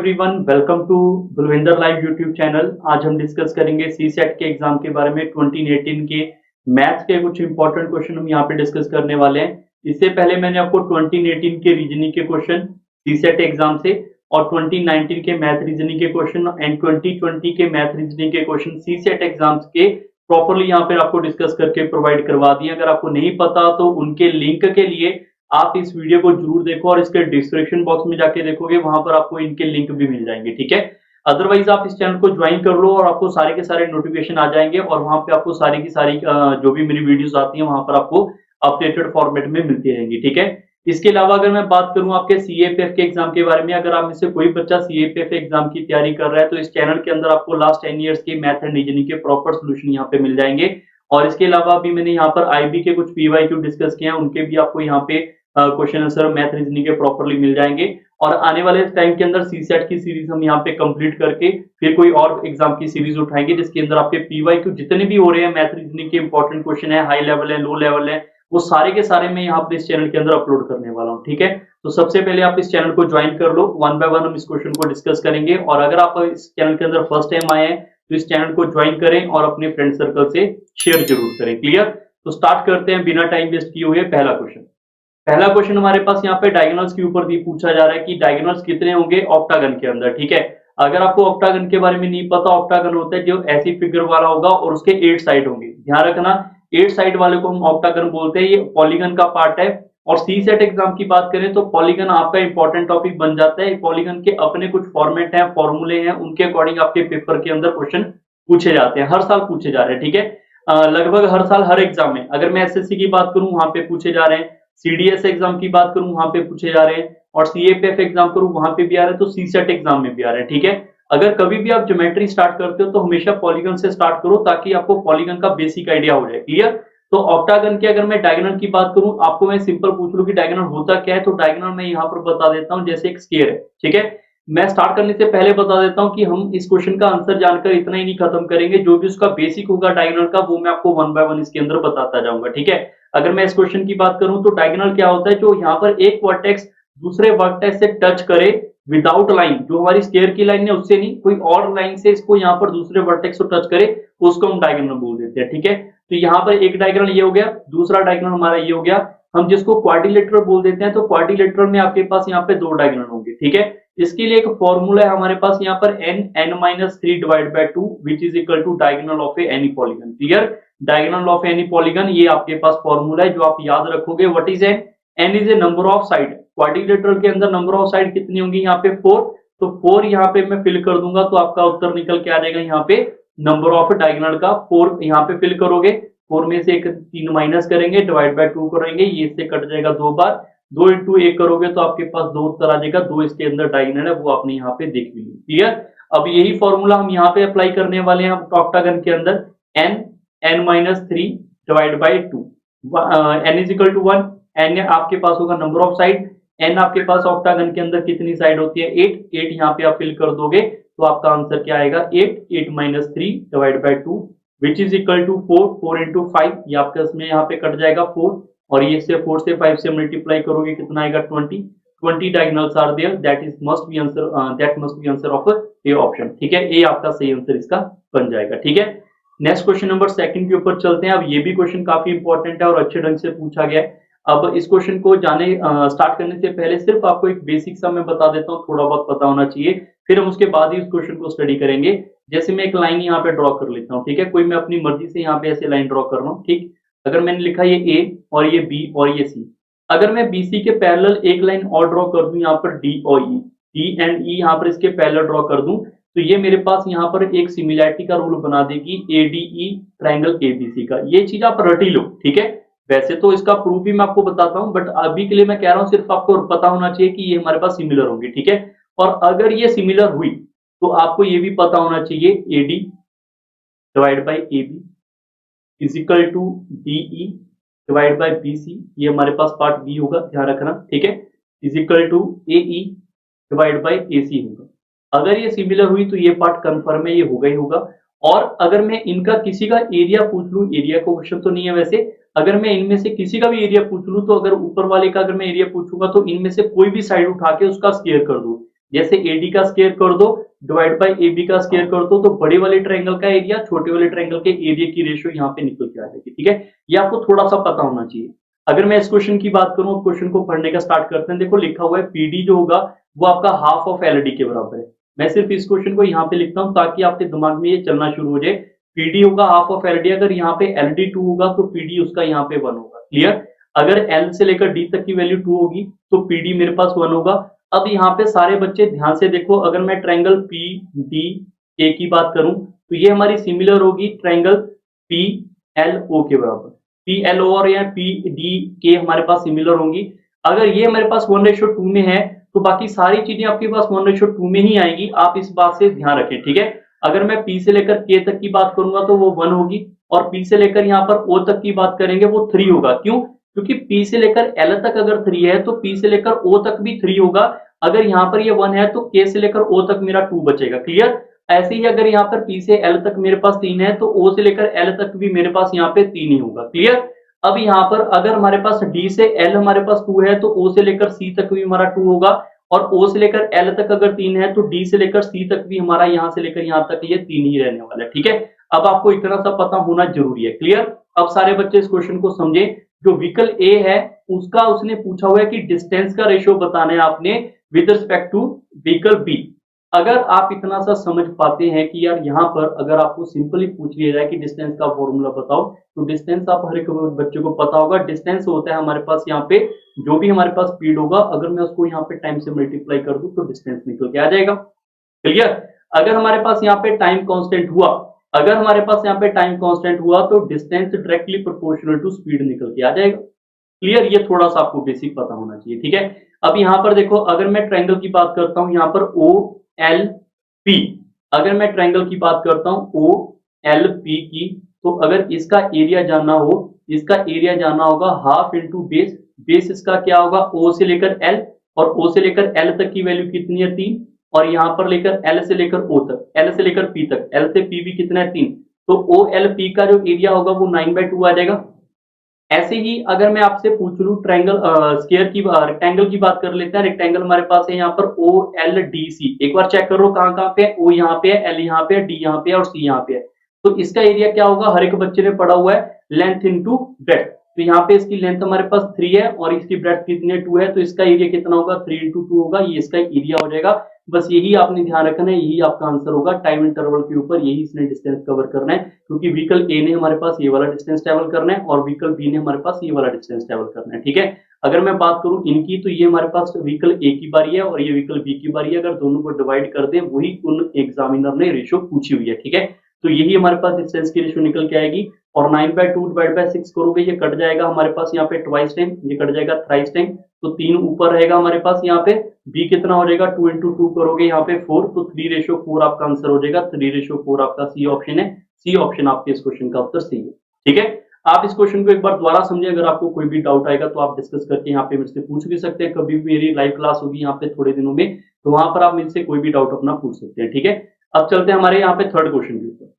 Everyone, welcome to Bulvinder live YouTube channel. आज हम discuss करेंगे सीसेट के एग्जाम के बारे में। 2018 के मैथ्स के कुछ इंपॉर्टेंट क्वेश्चन हम यहाँ पे डिस्कस करने वाले हैं। इससे पहले मैंने आपको 2018 के रीजनिंग के क्वेश्चन सीसेट एग्जाम से और 2019 के मैथ रीजनिंग के क्वेश्चन एंड 2020 के मैथ रीजनिंग के क्वेश्चन सीसेट एग्जाम्स के प्रॉपरली यहाँ पे आपको डिस्कस करके प्रोवाइड करवा दिए। अगर आपको नहीं पता तो उनके लिंक के लिए आप इस वीडियो को जरूर देखो और इसके डिस्क्रिप्शन बॉक्स में जाके देखोगे, वहां पर आपको इनके लिंक भी मिल जाएंगे। ठीक है, अदरवाइज आप इस चैनल को ज्वाइन कर लो और आपको सारे के सारे नोटिफिकेशन आ जाएंगे और वहां पे आपको सारी की सारी जो भी मेरी वीडियोस आती हैं वहां पर आपको अपडेटेड फॉर्मेट में मिलती रहेंगी। ठीक है, इसके अलावा अगर मैं बात करूं आपके सीएपीएफ के एग्जाम के बारे में, अगर आप में से कोई बच्चा सीएपीएफ एग्जाम की तैयारी कर रहा है तो इस चैनल के अंदर आपको लास्ट 10 ईयर्स के मैथ एंड रीजनिंग के प्रॉपर सोल्यूशन यहाँ पे मिल जाएंगे। और इसके अलावा भी मैंने यहाँ पर आईबी के कुछ पीवाईक्यू डिस्कस किए हैं, उनके भी आपको यहाँ पे क्वेश्चन आंसर मैथ रीजनिंग के प्रॉपरली मिल जाएंगे। और आने वाले टाइम के अंदर सीसेट की सीरीज हम यहाँ पे कंप्लीट करके फिर कोई और एग्जाम की सीरीज उठाएंगे जिसके अंदर आपके पीवाईक्यू जितने भी हो रहे हैं मैथ रीजनिंग के इंपॉर्टेंट क्वेश्चन है, हाई लेवल है, लो लेवल है, वो सारे के सारे मैं यहाँ पे इस चैनल के अंदर अपलोड करने वाला हूँ। ठीक है, तो सबसे पहले आप इस चैनल को ज्वाइन कर लो, वन बाय वन हम इस क्वेश्चन को डिस्कस करेंगे। और अगर आप इस चैनल के अंदर फर्स्ट टाइम आए हैं तो इस चैनल को ज्वाइन करें और अपने फ्रेंड सर्कल से शेयर जरूर करें। क्लियर, तो स्टार्ट करते हैं बिना टाइम वेस्ट किए हुए। पहला क्वेश्चन हमारे पास यहाँ पे डायगोनल्स के ऊपर भी पूछा जा रहा है कि डायगोनल्स कितने होंगे ऑक्टागन के अंदर। ठीक है, अगर आपको ऑक्टागन के बारे में नहीं पता, ऑक्टागन होता है जो ऐसी फिगर वाला होगा और उसके 8 साइड होंगे। ध्यान रखना, 8 साइड वाले को हम ऑक्टागन बोलते हैं। ये पॉलीगन का पार्ट है। और सी सेट एग्जाम की बात करें तो पॉलीगन आपका इंपॉर्टेंट टॉपिक बन जाता है। पॉलीगन के अपने कुछ फॉर्मेट हैं, फॉर्मूले हैं, उनके अकॉर्डिंग आपके पेपर के अंदर क्वेश्चन पूछे जाते हैं, हर साल पूछे जा रहे हैं। ठीक है, लगभग हर साल हर एग्जाम में। अगर मैं एसएससी की बात करूं वहां पे पूछे जा रहे हैं, सीडीएस एग्जाम की बात करूं वहां पे पूछे जा रहे हैं, और सीएपीएफ एग्जाम करूं वहां पे भी आ रहे हैं, तो सीसेट एग्जाम में भी आ रहे हैं। ठीक है, अगर कभी भी आप ज्योमेट्री स्टार्ट करते हो तो हमेशा पॉलीगन से स्टार्ट करो ताकि आपको पॉलीगन का बेसिक आइडिया हो जाए। क्लियर, तो ऑक्टागन के अगर मैं डायगोनल की बात करूं, आपको मैं सिंपल पूछ लूं कि डायगोनल होता क्या है, तो डायगोनल मैं यहाँ पर बता देता हूं जैसे एक स्क्वायर है। ठीक है, मैं स्टार्ट करने से पहले बता देता हूं कि हम इस क्वेश्चन का आंसर जानकर इतना ही नहीं खत्म करेंगे, जो भी उसका बेसिक होगा डायगोनल का वो मैं आपको वन बाय वन इसके अंदर बताता जाऊंगा। ठीक है, अगर मैं इस क्वेश्चन की बात करूं तो डायगोनल क्या होता है, जो यहाँ पर एक वर्टेक्स दूसरे वर्टेक्स से टच करे विदाउट लाइन, जो हमारी स्क्वायर की लाइन है उससे नहीं, कोई और लाइन से इसको यहाँ पर दूसरे वर्टेक्स को टच करे, उसको हम डायगोनल बोल देते हैं। ठीक है, तो यहाँ पर एक डायगोनल ये हो गया, दूसरा डायगोनल हमारा ये हो गया। हम जिसको क्वाड्रिलेटरल बोल देते हैं, तो क्वाड्रिलेटरल में आपके पास यहाँ पे 2 डायगोनल होंगे। ठीक है, इसके लिए एक फॉर्मूला है हमारे पास यहाँ पर n-3 divide by 2 which is equal to diagonal of any polygon. Clear, diagonal of any polygon, ये आपके पास फॉर्मूला है जो आप याद रखोगे। What is n is a number of side. Quadrilateral के अंदर नंबर ऑफ साइड कितनी होंगी, यहाँ पे 4, तो 4 यहाँ पे मैं फिल कर दूंगा तो आपका उत्तर निकल के आ जाएगा यहाँ पे नंबर ऑफ डायगोनल का 4 यहाँ पे फिल करोगे। 4 में से एक 3 माइनस करेंगे, डिवाइड बाय 2 करेंगे, ये इससे कट जाएगा 2 बार, 2 इंटू 1 करोगे तो आपके पास 2 उत्तर आ जाएगा। 2 इसके अंदर डायगोनल है, वो आपने यहाँ पे देख ली। क्लियर, अब यही फॉर्मूला हम यहाँ पे अप्लाई करने वाले हैं ऑक्टागन के अंदर। n-3 divide by 2, n is equal to 1, n आपके पास होगा नंबर ऑफ साइड, n आपके पास ऑक्टागन के अंदर कितनी साइड होती है, 8 यहाँ पे आप फिल कर दोगे तो आपका आंसर क्या आएगा, 8 divide by 2 which is equal to 4 into 5, ये आपका इसमें यहाँ पे कट जाएगा 4, और ये से 4 से 5 से मल्टीप्लाई करोगे कितना आएगा 20 diagonals are there, that must be answer of a option. ठीक है, ए आपका सही आंसर इसका बन जाएगा। ठीक है, नेक्स्ट क्वेश्चन नंबर 2 के ऊपर चलते हैं। अब ये भी क्वेश्चन काफी इंपॉर्टेंट है और अच्छे ढंग से पूछा गया है। अब इस क्वेश्चन को स्टार्ट करने से पहले सिर्फ आपको एक बेसिक सा मैं बता देता हूँ, थोड़ा बहुत पता होना चाहिए, फिर हम उसके बाद ही इस क्वेश्चन को स्टडी करेंगे। जैसे मैं एक लाइन यहाँ पे ड्रॉ कर लेता हूँ। ठीक है, कोई मैं अपनी मर्जी से यहाँ पे ऐसे लाइन ड्रॉ कर रहा हूँ। ठीक, अगर मैंने लिखा ये ए और ये बी और ये सी, अगर मैं बीसी के पैरेलल एक लाइन और ड्रॉ कर दूं यहाँ पर डी और ई, डी एंड ई यहाँ पर इसके पैरेलल ड्रॉ कर दूं, तो ये मेरे पास यहाँ पर एक सिमिलैरिटी का रूल बना देगी एडीई ट्रायंगल एबीसी का। ये चीज आप रट ही लो। ठीक है, वैसे तो इसका प्रूफ भी मैं आपको बताता हूं, बट अभी के लिए मैं कह रहा हूं सिर्फ आपको पता होना चाहिए कि ये हमारे पास सिमिलर होंगे। ठीक है, और अगर ये सिमिलर हुई तो आपको ये भी पता होना चाहिए AD divide by AB is equal to DE divide by BC, ये हमारे पास पार्ट बी होगा, ध्यान रखना। ठीक है, is equal to AE divide by AC होगा। अगर ये सिमिलर हुई तो ये पार्ट कंफर्म है, ये होगा ही होगा। और अगर मैं इनका किसी का एरिया पूछ लूं, एरिया का क्वेश्चन तो नहीं है वैसे, अगर मैं इनमें से किसी का भी एरिया पूछ लूं, तो अगर ऊपर वाले का अगर मैं एरिया पूछूंगा तो इनमें से कोई भी साइड उठा के उसका स्क्वायर कर दूं, जैसे AD का स्क्वायर कर दो डिवाइड बाय AB का स्क्वायर कर दो, तो बड़े वाले ट्रायंगल का एरिया छोटे वाले ट्रायंगल के एरिया की रेशियो यहाँ पे निकल के आ जाएगी। ठीक है, ये आपको थोड़ा सा पता होना चाहिए। अगर मैं इस क्वेश्चन की बात करूं, क्वेश्चन को पढ़ने का स्टार्ट करते हैं। देखो लिखा हुआ है PD जो होगा वो आपका हाफ ऑफ LD के बराबर है। मैं सिर्फ इस क्वेश्चन को यहाँ पे लिखता हूँ ताकि आपके दिमाग में ये चलना शुरू हो जाए। PD होगा हाफ ऑफ LD, अगर यहाँ पे LD 2 होगा तो PD उसका यहाँ पे 1 होगा। क्लियर? अगर L से लेकर D तक की वैल्यू 2 होगी तो PD मेरे पास 1 होगा। अब यहाँ पे सारे बच्चे ध्यान से देखो, अगर मैं ट्रायंगल PDA की बात करूं तो ये हमारी सिमिलर होगी ट्रायंगल PLO के बराबर। PLO और या PDK हमारे पास सिमिलर होंगी। अगर ये हमारे पास 1:2 में है तो बाकी सारी चीजें आपके पास 1:2 में ही आएगी। आप इस बात से ध्यान रखें। ठीक है, अगर मैं P से लेकर K तक की बात करूंगा तो वो 1 होगी, और P से लेकर यहाँ पर O तक की बात करेंगे वो 3 होगा। क्यों? क्योंकि P से लेकर L तक अगर 3 है तो P से लेकर O तक भी 3 होगा। अगर यहाँ पर ये 1 है तो K से लेकर O तक मेरा 2 बचेगा। क्लियर? ऐसे ही अगर यहाँ पर P से L तक मेरे पास 3 है तो O से लेकर L तक भी मेरे पास यहाँ पे 3 ही होगा। क्लियर? अब यहाँ पर अगर हमारे पास D से L हमारे पास 2 है तो O से लेकर C तक भी हमारा 2 होगा, और O से लेकर L तक अगर 3 है तो D से लेकर C तक भी हमारा यहाँ से लेकर यहाँ तक ये 3 ही रहने वाला है। ठीक है, अब आपको इतना सा पता होना जरूरी है। क्लियर? अब सारे बच्चे इस क्वेश्चन को समझे। जो व्हीकल ए है उसका उसने पूछा हुआ है कि डिस्टेंस का रेशियो बताना है आपने with respect to vehicle B. अगर आप इतना सा समझ पाते हैं कि यार यहाँ पर अगर आपको सिंपली पूछ लिया जाए कि डिस्टेंस का फॉर्मूला बताओ, तो डिस्टेंस आप हर एक बच्चे को पता होगा। डिस्टेंस होता है हमारे पास यहाँ पे जो भी हमारे पास स्पीड होगा, अगर मैं उसको यहाँ पे टाइम से मल्टीप्लाई कर दूं तो डिस्टेंस निकल के आ जाएगा। क्लियर? अगर हमारे पास यहाँ पे टाइम कांस्टेंट हुआ, अगर हमारे पास यहाँ पे टाइम कांस्टेंट हुआ तो distance directly proportional to speed निकल के आ जाएगा। क्लियर? ये थोड़ा सा आपको बेसिक पता होना चाहिए। ठीक है, अब यहाँ पर देखो, अगर मैं ट्रायंगल की बात करता हूँ यहाँ पर OLP, अगर मैं ट्रायंगल की बात करता हूँ OLP की, तो अगर इसका एरिया जानना हो, इसका एरिया जानना होगा हाफ इंटू बेस। बेस इसका क्या होगा? O से लेकर L, और O से लेकर L तक की वैल्यू कितनी है? 3, और यहाँ पर लेकर L से लेकर O तक, L से लेकर P तक, L से P भी कितना है? 3। तो OLP का जो एरिया होगा वो 9/2 आ जाएगा। ऐसे ही अगर मैं आपसे पूछ लूं ट्रायंगल स्क्वायर की, रेक्टेंगल की बात कर लेते हैं। रेक्टेंगल हमारे पास है यहाँ पर OLDC, एक बार चेक करो कहाँ कहाँ पे है। O यहाँ पे है, L यहाँ पे है, D यहाँ पे है और C यहाँ पे है। तो इसका एरिया क्या होगा? हर एक बच्चे ने पढ़ा हुआ है लेंथ इनटू ब्रेड्थ। तो यहाँ पे इसकी लेंथ हमारे पास 3 है और इसकी ब्रेड्थ कितनी है? 2 है, तो इसका एरिया कितना होगा? 3 × 2 होगा, ये इसका एरिया हो जाएगा। बस यही आपने ध्यान रखना है, यही आपका आंसर होगा। टाइम इंटरवल के ऊपर यही इसने डिस्टेंस कवर करना है, क्योंकि व्हीकल ए ने हमारे पास ये वाला डिस्टेंस ट्रेवल करना है और व्हीकल बी ने हमारे पास ये वाला डिस्टेंस ट्रेवल करना है। ठीक है, अगर मैं बात करूं इनकी, तो ये हमारे पास व्हीकल ए की बारी है और ये व्हीकल बी की बारी है। अगर दोनों को डिवाइड कर दें, वही उन एग्जामिनर ने रेशियो पूछी हुई है। ठीक है, तो यही हमारे पास डिस्टेंस की रेशियो निकल के आएगी। और 9/2 डिवाइड बाय 6 करोगे, ये कट जाएगा हमारे पास यहाँ पे ट्वाइस टाइम, ये कट जाएगा थ्राइस टाइम, तो 3 ऊपर रहेगा हमारे पास यहाँ पे। बी कितना हो जाएगा? 2 × 2 करोगे यहाँ पे 4, तो 3:4 आपका आंसर हो जाएगा। 3:4 आपका सी ऑप्शन है। सी ऑप्शन आपके इस क्वेश्चन का उत्तर सही है। ठीक है, आप इस क्वेश्चन को एक बार दोबारा समझे। अगर आपको कोई भी डाउट आएगा तो आप डिस्कस करके यहाँ पे मेरे से पूछ भी सकते हैं। कभी भी मेरी लाइव क्लास होगी यहाँ पे थोड़े दिनों में, तो वहां पर आप मेरे से कोई भी डाउट अपना पूछ सकते हैं। ठीक है, अब चलते हैं हमारे यहाँ पे थर्ड क्वेश्चन के ऊपर।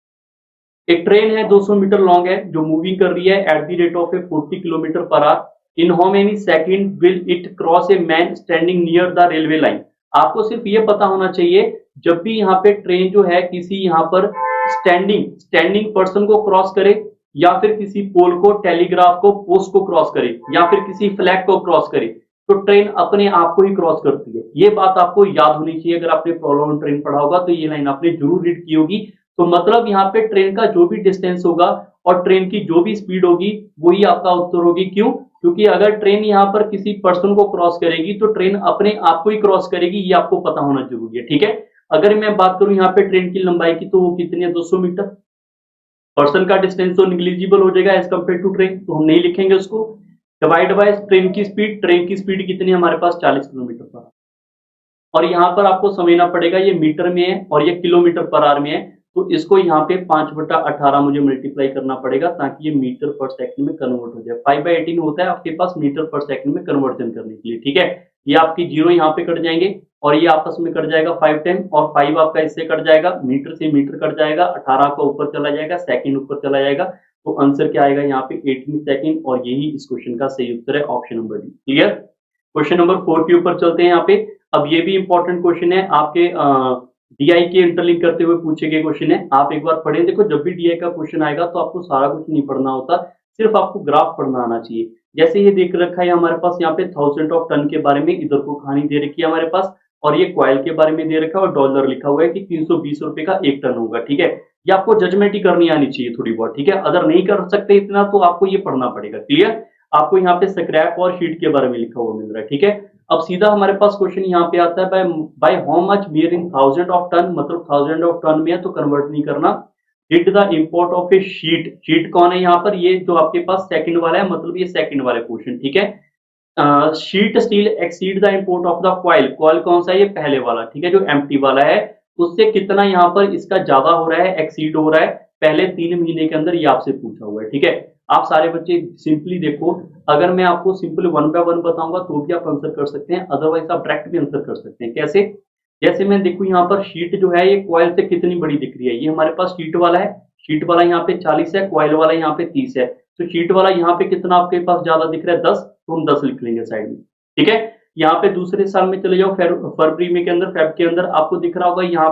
एक ट्रेन है 200 मीटर लॉन्ग है जो मूविंग कर रही है at the rate of 40 kilometre per hour. In how many second will it cross a man standing near the railway line. आपको सिर्फ ये पता होना चाहिए, जब भी यहाँ पे ट्रेन जो है किसी यहाँ पर स्टैंडिंग पर्सन को क्रॉस करे, या फिर किसी पोल को, टेलीग्राफ को, पोस्ट को क्रॉस करे, या फिर किसी फ्लैग को क्रॉस करे, तो ट्रेन अपने आप को ही क्रॉस करती है। ये बात आपको याद होनी चाहिए। अगर आपने प्रॉब्लम ट्रेन पढ़ा होगा तो ये लाइन आपने जरूर रीड की होगी। तो मतलब यहाँ पे ट्रेन का जो भी डिस्टेंस होगा और ट्रेन की जो भी स्पीड होगी वही आपका उत्तर होगी। क्यों? क्योंकि अगर ट्रेन यहाँ पर किसी पर्सन को क्रॉस करेगी तो ट्रेन अपने आप को ही क्रॉस करेगी, ये आपको पता होना जरूरी है। ठीक है, अगर मैं बात करूं यहाँ पे ट्रेन की लंबाई की, तो वो कितनी है? 200 मीटर। पर्सन का डिस्टेंस तो निग्लिजिबल हो जाएगा एज कंपेयर टू ट्रेन, तो हम नहीं लिखेंगे उसको। डिवाइड बाय ट्रेन की स्पीड, ट्रेन की स्पीड कितनी है हमारे पास? 40 किलोमीटर पर आवर। और यहाँ पर आपको समझना पड़ेगा ये मीटर में है और ये किलोमीटर पर आवर में है, तो इसको यहाँ पे 5/18 मुझे मल्टीप्लाई करना पड़ेगा ताकि ये मीटर पर सेकंड में कन्वर्ट हो जाए। 5/18 होता है आपके पास मीटर पर सेकंड में कन्वर्जन करने के लिए। ठीक है, ये आपकी जीरो यहाँ पे कट जाएंगे और ये आपस में कट जाएगा 5 टाइम, और 5 आपका इससे कट जाएगा, मीटर से मीटर कट जाएगा, 18 का ऊपर चला जाएगा, सेकंड ऊपर चला जाएगा, तो आंसर क्या आएगा यहाँ पे? 18 सेकंड। और यही इस क्वेश्चन का सही उत्तर है, option number D. Clear? Question number 4 के ऊपर चलते हैं। यहाँ पे अब ये भी इंपॉर्टेंट क्वेश्चन है आपके डीआई के इंटरलिंक करते हुए पूछे गए क्वेश्चन है, आप एक बार पढ़ें। देखो जब भी डीआई का क्वेश्चन आएगा तो आपको सारा कुछ नहीं पढ़ना होता, सिर्फ आपको ग्राफ पढ़ना आना चाहिए। जैसे ये देख रखा है हमारे पास यहाँ पे थाउजेंड ऑफ टन के बारे में, इधर को कहानी दे रखी है हमारे पास, और ये कॉयल के बारे में दे रखा है और डॉलर लिखा हुआ है कि 320 रुपए का 1 टन होगा, ठीक है। ये आपको जजमेंट ही करनी आनी चाहिए थोड़ी बहुत, ठीक है। अगर नहीं कर सकते इतना तो आपको ये पढ़ना पड़ेगा, क्लियर। आपको यहाँ पे स्क्रैप और शीट के बारे में लिखा हुआ मिल रहा है, ठीक है। अब सीधा हमारे पास क्वेश्चन यहाँ पे आता है by how much bear in thousand of ton, मतलब थाउजेंड ऑफ टन में है तो कन्वर्ट नहीं करना। Did the import of a sheet, sheet कौन है यहाँ पर, ये जो आपके पास सेकंड वाला है, मतलब ये सेकंड वाला क्वेश्चन, ठीक है। Sheet steel exceed the import of the coil, coil कौन सा है, ये पहले वाला, ठीक है, जो एम्प्टी वाला है, उससे कितना यहाँ पर इसका ज्यादा हो रहा है, एक्सीड हो रहा है पहले 3 महीने के अंदर, ये आपसे पूछा हुआ है, ठीक है। आप सारे बच्चे सिंपली देखो, अगर मैं आपको सिंपली 1 बाय 1 बताऊंगा तो भी आप आंसर कर सकते हैं, अदरवाइज आप डायरेक्ट भी आंसर कर सकते हैं। कैसे, जैसे मैं देखूं यहाँ पर शीट जो है ये कॉइल से कितनी बड़ी दिख रही है, ये हमारे पास शीट वाला है, शीट वाला यहाँ पे 40 है, कॉइल वाला यहाँ पे 30 है, तो शीट वाला यहाँ पे कितना आपके पास ज्यादा दिख रहा है, 10, तो हम 10 लिख लेंगे साइड में, ठीक है। यहाँ पे दूसरे साल में चले जाओ, फरवरी में के अंदर, फेब के अंदर, आपको दिख रहा होगा यहाँ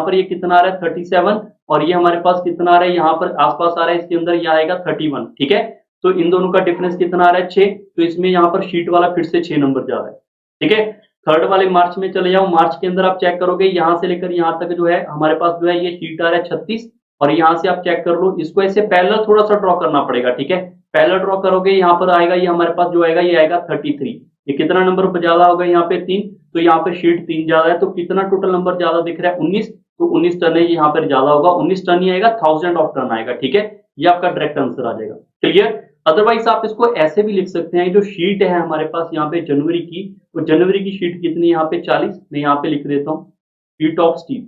पर ये कितना आ रहा है 37, और ये हमारे पास कितना आ रहा है, यहाँ पर आसपास आ रहा है, इसके अंदर ये आएगा 31, ठीक है। तो इन दोनों का डिफरेंस कितना आ रहा है 6, तो इसमें यहाँ पर शीट वाला फिर से 6 नंबर जा रहा है, ठीक है। थर्ड वाले मार्च में चले जाओ, मार्च के अंदर आप चेक करोगे यहाँ से लेकर यहाँ तक जो है हमारे पास जो है ये शीट आ रहा है 36, और यहाँ से आप चेक कर लो, इसको ऐसे पैरेलल थोड़ा सा ड्रॉ करना पड़ेगा, ठीक है। पैरेलल ड्रॉ करोगे यहाँ पर आएगा, ये हमारे पास जो आएगा ये आएगा 33, ये कितना नंबर ज्यादा होगा यहाँ पे 3, तो यहाँ पे शीट 3 ज्यादा है, तो कितना टोटल नंबर ज्यादा दिख रहा है 19, तो 19 टन है, यहाँ पर ज्यादा होगा, 19 टन ही आएगा, थाउजेंड ऑफ टन आएगा, ठीक है। ये आपका डायरेक्ट आंसर आ जाएगा, क्लियर। अदरवाइज आप इसको ऐसे भी लिख सकते हैं, जो शीट है हमारे पास यहाँ पे जनवरी की, तो जनवरी की शीट कितनी यहाँ पे 40, मैं यहाँ पे लिख देता हूँ, शीट ऑफ स्टील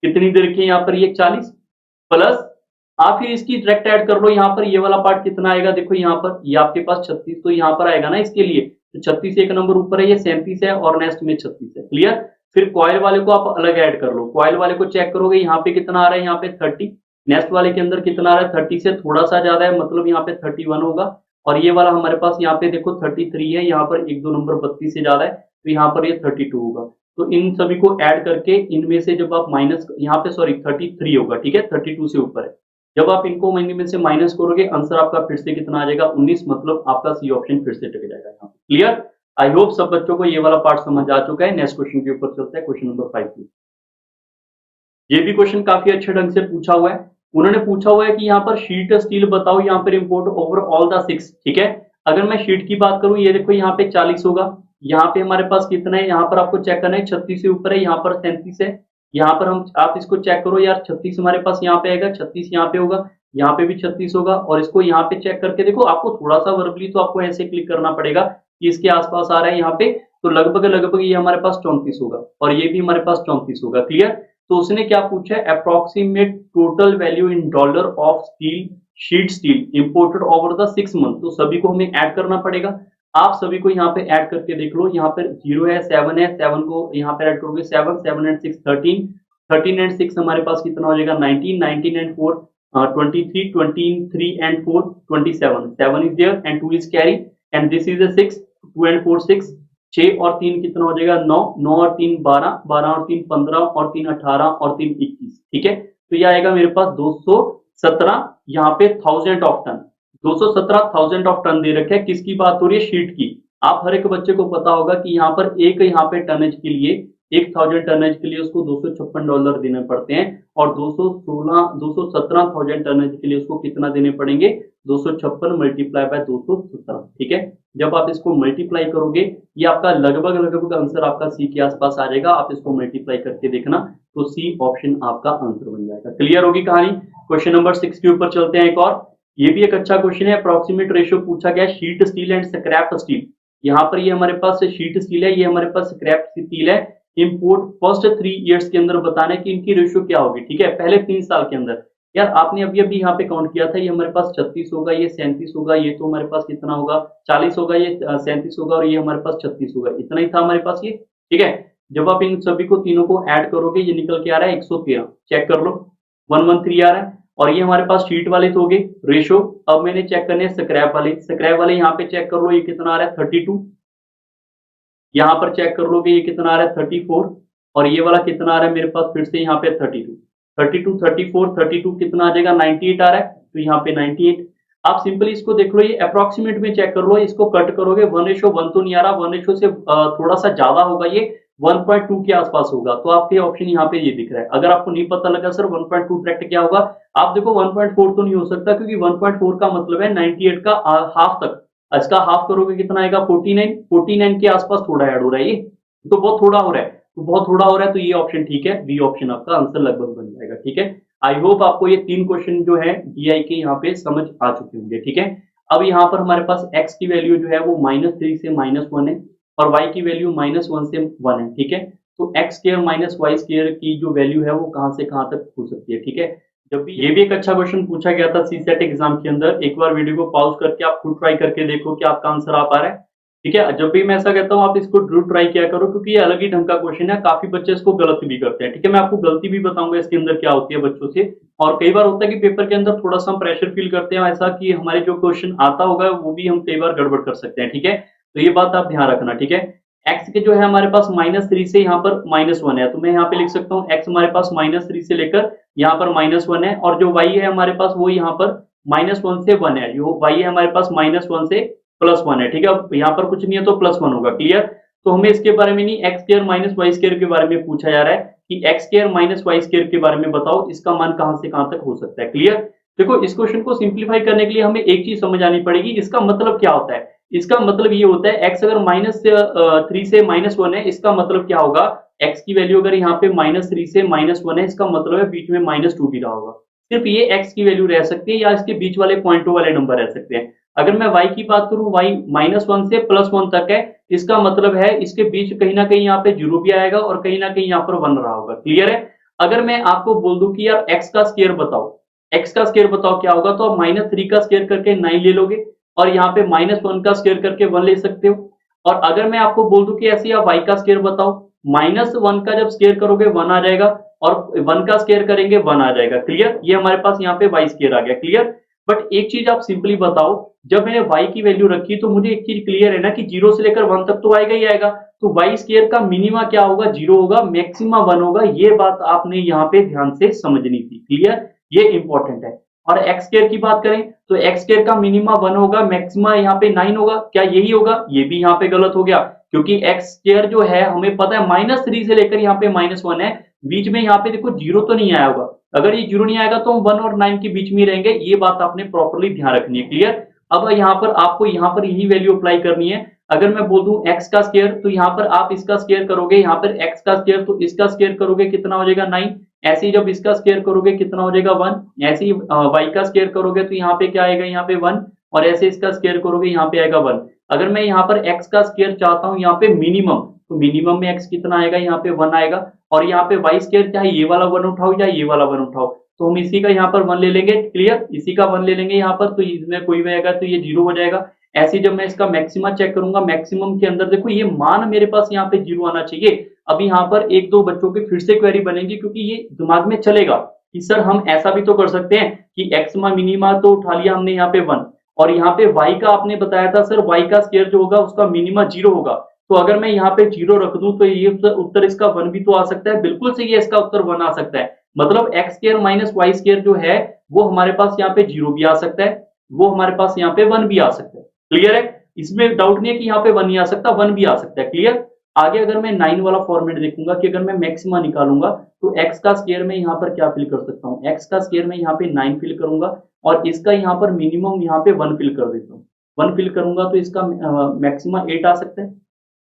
कितनी दे रखी है यहाँ पर, ये 40 प्लस आप फिर इसकी डायरेक्ट ऐड कर लो, यहाँ पर ये वाला पार्ट कितना आएगा, देखो यहाँ पर ये आपके पास 36, तो यहाँ पर आएगा ना इसके लिए, तो 36 एक नंबर ऊपर है, ये 37 है, और नेक्स्ट में 36 है, क्लियर। फिर कॉइल वाले को आप अलग ऐड कर लो, कॉइल वाले को चेक करोगे यहाँ पे कितना आ रहा है, यहाँ पे 30, नेक्स्ट वाले के अंदर कितना आ रहा है 30 से थोड़ा सा ज्यादा है, मतलब यहाँ पे 31 होगा, और ये वाला हमारे पास यहाँ पे देखो 33 है, यहाँ पर एक दो नंबर 32 से ज्यादा है, तो यहाँ पर ये 32 होगा। तो इन सभी को ऐड करके इनमें से जब आप माइनस, यहाँ पे सॉरी 33 होगा, ठीक है, 32 से ऊपर है, जब आप इनको इनमें से माइनस करोगे आंसर आपका फिर से कितना आ जाएगा 19, मतलब आपका सी ऑप्शन फिर से टिक जाएगा यहाँ पे, क्लियर। आई होप सब बच्चों को ये वाला पार्ट समझ आ चुका है। नेक्स्ट क्वेश्चन के ऊपर चलता है, क्वेश्चन नंबर 5 की। ये भी क्वेश्चन काफी अच्छे ढंग से पूछा हुआ है, उन्होंने पूछा हुआ है कि यहाँ पर शीट स्टील बताओ, यहाँ पर इंपोर्ट ओवर ऑल द 6, ठीक है। अगर मैं शीट की बात करूं, ये देखो यहाँ पे 40 होगा, यहाँ पे हमारे पास कितना है, यहाँ पर आपको चेक करना है 36 से ऊपर है, यहाँ पर 37 है, यहाँ पर हम आप इसको चेक करो यार, 36 हमारे पास यहाँ पे आएगा, 36 यहाँ पे होगा, यहाँ पे भी 36 होगा, और इसको यहाँ पे चेक करके देखो, आपको थोड़ा सा वर्बली तो आपको ऐसे क्लिक करना पड़ेगा कि इसके आसपास आ रहा है यहाँ पे, तो लगभग लगभग ये हमारे पास 34 होगा, और ये भी हमारे पास 34 होगा, क्लियर। तो उसने क्या पूछा है, approximate total value in dollar of steel, sheet steel imported over the 6 month, तो सभी को हमें ऐड करना पड़ेगा। आप सभी को यहाँ पे ऐड करके देख लो, यहाँ पर 0 है, 7 है, 7 को यहाँ पे ऐड करोगे 7, 7 एंड 6 13, 13 एंड 6 हमारे पास कितना हो जाएगा 19, 19 and 4 23, 23 and 4 27, 7 is there and 2 is carry and this is a 6, 2 and 4 6, 6 और 3 कितना हो जाएगा 9, 9 और 3 12, 12 और 3 15 और 3 18 और 3 21, ठीक है। तो ये आएगा मेरे पास 217, यहाँ पे 1000 ऑफ टन, 217,000 ऑफ टन दे रखे हैं, किसकी बात हो रही है, शीट की। आप हर एक बच्चे को पता होगा कि यहाँ पर एक यहाँ पे टनेज के लिए, 1000 टनेज के लिए उसको $256 देने पड़ते हैं, और 217,000 टनेज के लिए उसको कितना देने पड़ेंगे, 256 मल्टीप्लाई बाय 217, ठीक है। जब आप इसको मल्टीप्लाई करोगे, ये आपका लगभग लगभग आंसर आपका सी के आसपास आ जाएगा, आप इसको मल्टीप्लाई करके देखना, तो सी ऑप्शन आपका आंसर बन जाएगा। क्लियर होगी कहानी। क्वेश्चन नंबर 6 के ऊपर चलते हैं। एक और, ये भी एक अच्छा क्वेश्चन है, अप्रोक्सीमेट रेशियो पूछा गया sheet steel and scrap steel. यहाँ पर ये हमारे पास शीट स्टील है, ये हमारे पास स्क्रैप स्टील है। इंपोर्ट फर्स्ट 3 इयर्स के अंदर बताना है कि इनकी रेशियो क्या होगी, ठीक है, पहले 3 साल के अंदर। यार आपने अभी अभी यहाँ पे काउंट किया था, ये हमारे पास 36 होगा, ये 37 होगा, ये तो हमारे पास कितना होगा 40 होगा, ये 37 होगा, और ये हमारे पास 36 होगा, इतना ही था हमारे पास ये, ठीक है। जब आप इन सभी को तीनों को ऐड करोगे, ये निकल के आ रहा है 113, चेक कर लो 113 आ रहा है, और ये हमारे पास शीट वाले तो हो गए रेशो। अब मैंने चेक करने स्क्रैप वाले, स्क्रैप वाले यहाँ पे चेक कर लो, ये कितना आ रहा है 32, यहाँ पर चेक कर लोगे ये कितना आ रहा है 34, और ये वाला कितना आ रहा है मेरे पास फिर से यहाँ पे 32, 32 34 32 कितना आ जाएगा 98 आ रहा है, तो यहाँ पे 98। आप सिंपली इसको देख लो, ये अप्रोक्सीमेट में चेक कर लो, इसको कट करोगे 1:1 तो नहीं आ रहा, 1 से थोड़ा सा ज्यादा होगा, ये 1.2 के आसपास होगा, तो आपके ऑप्शन यहाँ पे ये दिख रहा है। अगर आपको नहीं पता लगा सर 1.2 करेक्ट क्या होगा, आप देखो 1.4 तो नहीं हो सकता, क्योंकि 1.4 का मतलब है 98 का हाफ तक, इसका हाफ करोगे कितना आएगा 49, 49 के आसपास थोड़ा ऐड हो रहा है ये, तो बहुत थोड़ा हो रहा है, तो बहुत थोड़ा हो रहा है, तो ये ऑप्शन ठीक है, बी ऑप्शन आपका आंसर लगभग बन जाएगा। ठीक है, आई होप आपको ये 3 क्वेश्चन जो है डीआई के यहाँ पे समझ आ चुके होंगे। ठीक है, अब यहाँ पर हमारे पास x की वैल्यू जो है वो -3 से -1 है, और y की वैल्यू -1 से 1 है। ठीक है, तो x square minus y square की जो वैल्यू है वो कहाँ से कहाँ तक हो सकती है। ठीक है, जब भी ये भी एक अच्छा क्वेश्चन पूछा गया था सी सेट एग्जाम के अंदर, एक बार वीडियो को पॉज करके आप खुद ट्राई करके देखो कि आपका आंसर आ पा रहा है। ठीक है, जब भी मैं ऐसा कहता हूँ आप इसको जरूर ट्राई किया करो, क्योंकि ये अलग ही ढंग का क्वेश्चन है, काफी बच्चे इसको गलत भी करते हैं। ठीक है, मैं आपको गलती भी बताऊंगा इसके अंदर क्या होती है बच्चों से, और कई बार होता है कि पेपर के अंदर थोड़ा सा हम प्रेशर फील करते हैं ऐसा कि हमारे जो क्वेश्चन आता होगा वो भी हम कई बार गड़बड़ कर सकते हैं। ठीक है, तो ये बात आप ध्यान रखना। ठीक है, x के जो है हमारे पास -3 से यहाँ पर -1 है, तो मैं यहाँ पे लिख सकता हूँ x हमारे पास -3 से लेकर यहाँ पर -1 है, और जो y है हमारे पास वो यहाँ पर -1 से 1 है, जो y है हमारे पास -1 से +1 है। ठीक है, अब यहाँ पर कुछ नहीं है तो +1 होगा। क्लियर, तो हमें इसके बारे में नहीं, x square minus y square के बारे में पूछा जा रहा है कि x square minus y square के बारे में बताओ, इसका मान कहां से कहां तक हो सकता है। क्लियर, देखो इस क्वेश्चन को सिंप्लीफाई करने के लिए हमें एक चीज समझ आनी पड़ेगी, इसका मतलब क्या होता है। इसका मतलब ये होता है x अगर -3 से -1 है, इसका मतलब क्या होगा, x की वैल्यू अगर यहाँ पे -3 से -1 है, इसका मतलब है बीच में -2 भी रहा होगा। सिर्फ ये x की वैल्यू रह सकती है, या इसके बीच वाले पॉइंटों वाले नंबर रह सकते हैं। अगर मैं y की बात करूं, y -1 से +1 तक है, इसका मतलब है इसके बीच कहीं ना कहीं यहाँ पे 0 भी आएगा और कहीं ना कहीं यहाँ पर 1 रहा होगा। क्लियर है, अगर मैं आपको बोल दूं कि यार x का स्क्वायर बताओ, x का स्क्वायर बताओ क्या होगा, तो आप -3 का स्क्वायर करके 9 ले लोगे, और यहाँ पे -1 का स्क्वायर करके 1 ले सकते हो। और अगर मैं आपको बोल दूं कि ऐसे आप y का स्क्वायर बताओ, -1 का जब स्क्वायर करोगे 1 आ जाएगा, और 1 का स्क्वायर करेंगे 1 आ जाएगा। क्लियर, ये हमारे पास यहाँ पे y स्क्वायर आ गया। क्लियर, बट एक चीज आप सिंपली बताओ, जब मैंने y की वैल्यू रखी तो मुझे एक चीज क्लियर है ना कि 0 से लेकर 1 तक तो आएगा ही आएगा, तो y स्क्वायर का मिनिमा क्या होगा, 0 होगा, मैक्सिमा 1 होगा। ये बात आपने यहाँ पे ध्यान से समझनी थी। क्लियर, ये इंपॉर्टेंट है। और x स्क्वायर की बात करें तो x स्क्वायर का मिनिमा 1 होगा, मैक्सिमा यहाँ पे 9 होगा, क्या यही होगा, ये भी यहाँ पे गलत हो गया, क्योंकि x स्क्वायर जो है हमें पता है -3 से लेकर यहाँ पे -1 है, बीच में यहाँ पे देखो 0 तो नहीं आया होगा, अगर ये 0 नहीं आएगा तो हम 1 और 9 के बीच में रहेंगे, ये बात आपने प्रॉपर्ली ध्यान रखनी है। क्लियर, अब यहाँ पर आपको यहाँ पर यही वैल्यू अप्लाई करनी है। अगर मैं बोल दूं x का स्क्वायर, तो यहाँ पर आप इसका स्क्वायर करोगे, यहाँ पर x का स्क्वायर तो इसका स्क्वायर करोगे कितना हो जाएगा 9, ऐसे ही जब इसका स्क्वायर करोगे कितना हो जाएगा 1, ऐसे ही y का स्क्वायर करोगे तो यहाँ पे क्या आएगा, यहाँ पे 1, और ऐसे इसका स्क्वायर करोगे यहाँ पे आएगा 1। अगर मैं यहाँ पर x का स्क्वायर चाहता हूँ यहाँ पे मिनिमम, तो मिनिमम में x कितना आएगा, यहाँ पे 1 आएगा, और यहाँ पे y स्क्वायर चाहे ये वाला 1 उठाओ या ये वाला 1 उठाओ, तो हम इसी का यहाँ पर 1 ले लेंगे। क्लियर, इसी का 1 ले लेंगे यहाँ पर, तो इसमें कोई भी आएगा तो ये 0 हो जाएगा। ऐसे जब मैं इसका मैक्सिमा चेक करूंगा, मैक्सिमम के अंदर देखो ये मान मेरे पास यहाँ पे 0 आना चाहिए। अब यहाँ पर एक दो बच्चों की फिर से क्वेरी बनेगी, क्योंकि ये दिमाग में चलेगा कि सर हम ऐसा भी तो कर सकते हैं कि एक्समा मिनिमा तो उठा लिया हमने यहाँ पे 1, और यहाँ पे y का आपने बताया था सर y का स्क्वायर जो होगा उसका मिनिमा 0 होगा, तो अगर मैं यहाँ पे 0 रख दूं तो ये उत्तर इसका 1 भी तो आ सकता है। बिल्कुल सही है, इसका उत्तर 1 आ सकता है, मतलब x square minus y square जो है वो हमारे पास यहाँ पे 0 भी आ सकता है, वो हमारे पास यहाँ पे 1 भी आ सकता है। क्लियर है, इसमें डाउट नहीं है कि यहाँ पे 1 नहीं आ सकता, 1 भी आ सकता है। क्लियर, आगे अगर मैं 9 वाला फॉर्मेट देखूंगा कि अगर मैं मैक्सिमा निकालूंगा तो x का स्क्वायर में यहाँ पर क्या फिल कर सकता हूँ, x का स्क्वायर में यहाँ पे 9 फिल करूंगा, और इसका यहाँ पर मिनिमम यहाँ पे 1 फिल कर देता हूँ, 1 फिल करूंगा तो इसका मैक्सिमा 8 आ सकता है।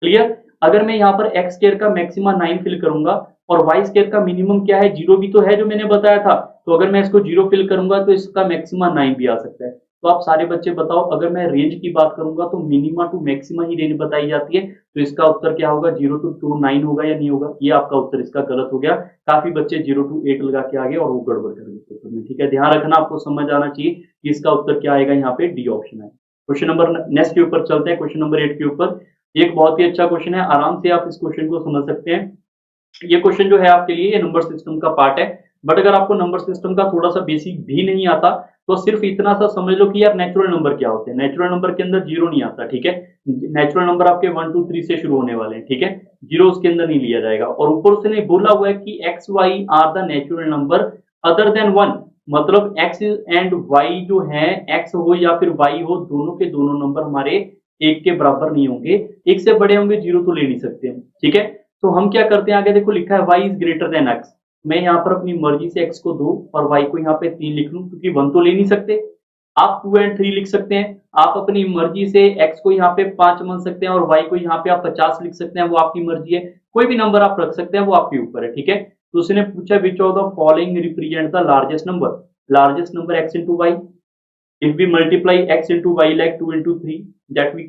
क्लियर, अगर मैं यहाँ पर x स्क्वायर का मैक्सिमा 9 फिल करूंगा और y स्क्वायर का मिनिमम क्या है, 0 भी तो है जो मैंने बताया था, तो अगर मैं इसको 0 फिल करूंगा तो इसका मैक्सिमा 9 भी आ सकता है। तो आप सारे बच्चे बताओ, अगर मैं रेंज की बात करूंगा तो मिनिमा टू मैक्सिमा ही रेंज बताई जाती है, तो इसका उत्तर क्या होगा, 0 to 9 होगा या नहीं होगा, ये आपका उत्तर इसका गलत हो गया। काफी बच्चे 0 to 8 लगा के आ गए और वो गड़बड़ कर गए। ठीक है, ध्यान रखना, आपको समझ आना चाहिए कि इसका उत्तर क्या आएगा, यहाँ पे डी ऑप्शन है। क्वेश्चन नंबर नेक्स्ट के ऊपर चलते हैं, क्वेश्चन नंबर 8 के ऊपर। एक बहुत ही अच्छा क्वेश्चन है, आराम से आप इस क्वेश्चन को समझ सकते हैं। ये क्वेश्चन जो है आपके लिए ये नंबर सिस्टम का पार्ट है, बट अगर आपको नंबर सिस्टम का थोड़ा सा बेसिक भी नहीं आता तो सिर्फ इतना सा समझ लो कि यार नेचुरल नंबर क्या होते हैं। नेचुरल नंबर के अंदर जीरो नहीं आता, ठीक है। नेचुरल नंबर आपके 1 2 3 से शुरू होने वाले हैं, ठीक है। जीरो उसके अंदर नहीं लिया जाएगा। और ऊपर उसने बोला हुआ है कि x y are the natural number other than 1, मतलब एक्स एंड वाई जो है, एक्स हो या फिर वाई हो, दोनों के दोनों नंबर हमारे एक के बराबर नहीं होंगे। एक से बड़े होंगे, जीरो तो ले नहीं सकते हम, ठीक है। तो हम क्या करते हैं, आगे देखो लिखा है y is greater then x। मैं यहाँ पर अपनी मर्जी से x को 2 और y को यहाँ पे 3 लिख लूं, क्योंकि 1 तो ले नहीं सकते। आप 2 एंड 3 लिख सकते हैं। आप अपनी मर्जी से x को यहाँ पे 5 मान सकते हैं और y को यहाँ पे आप 50 लिख सकते हैं, वो आपकी मर्जी है। कोई भी नंबर आप रख सकते हैं, वो आपके ऊपर है, ठीक है। तो उसने पूछा which of the following represent the largest number x into y. If we multiply x into y like 2 into 3, that we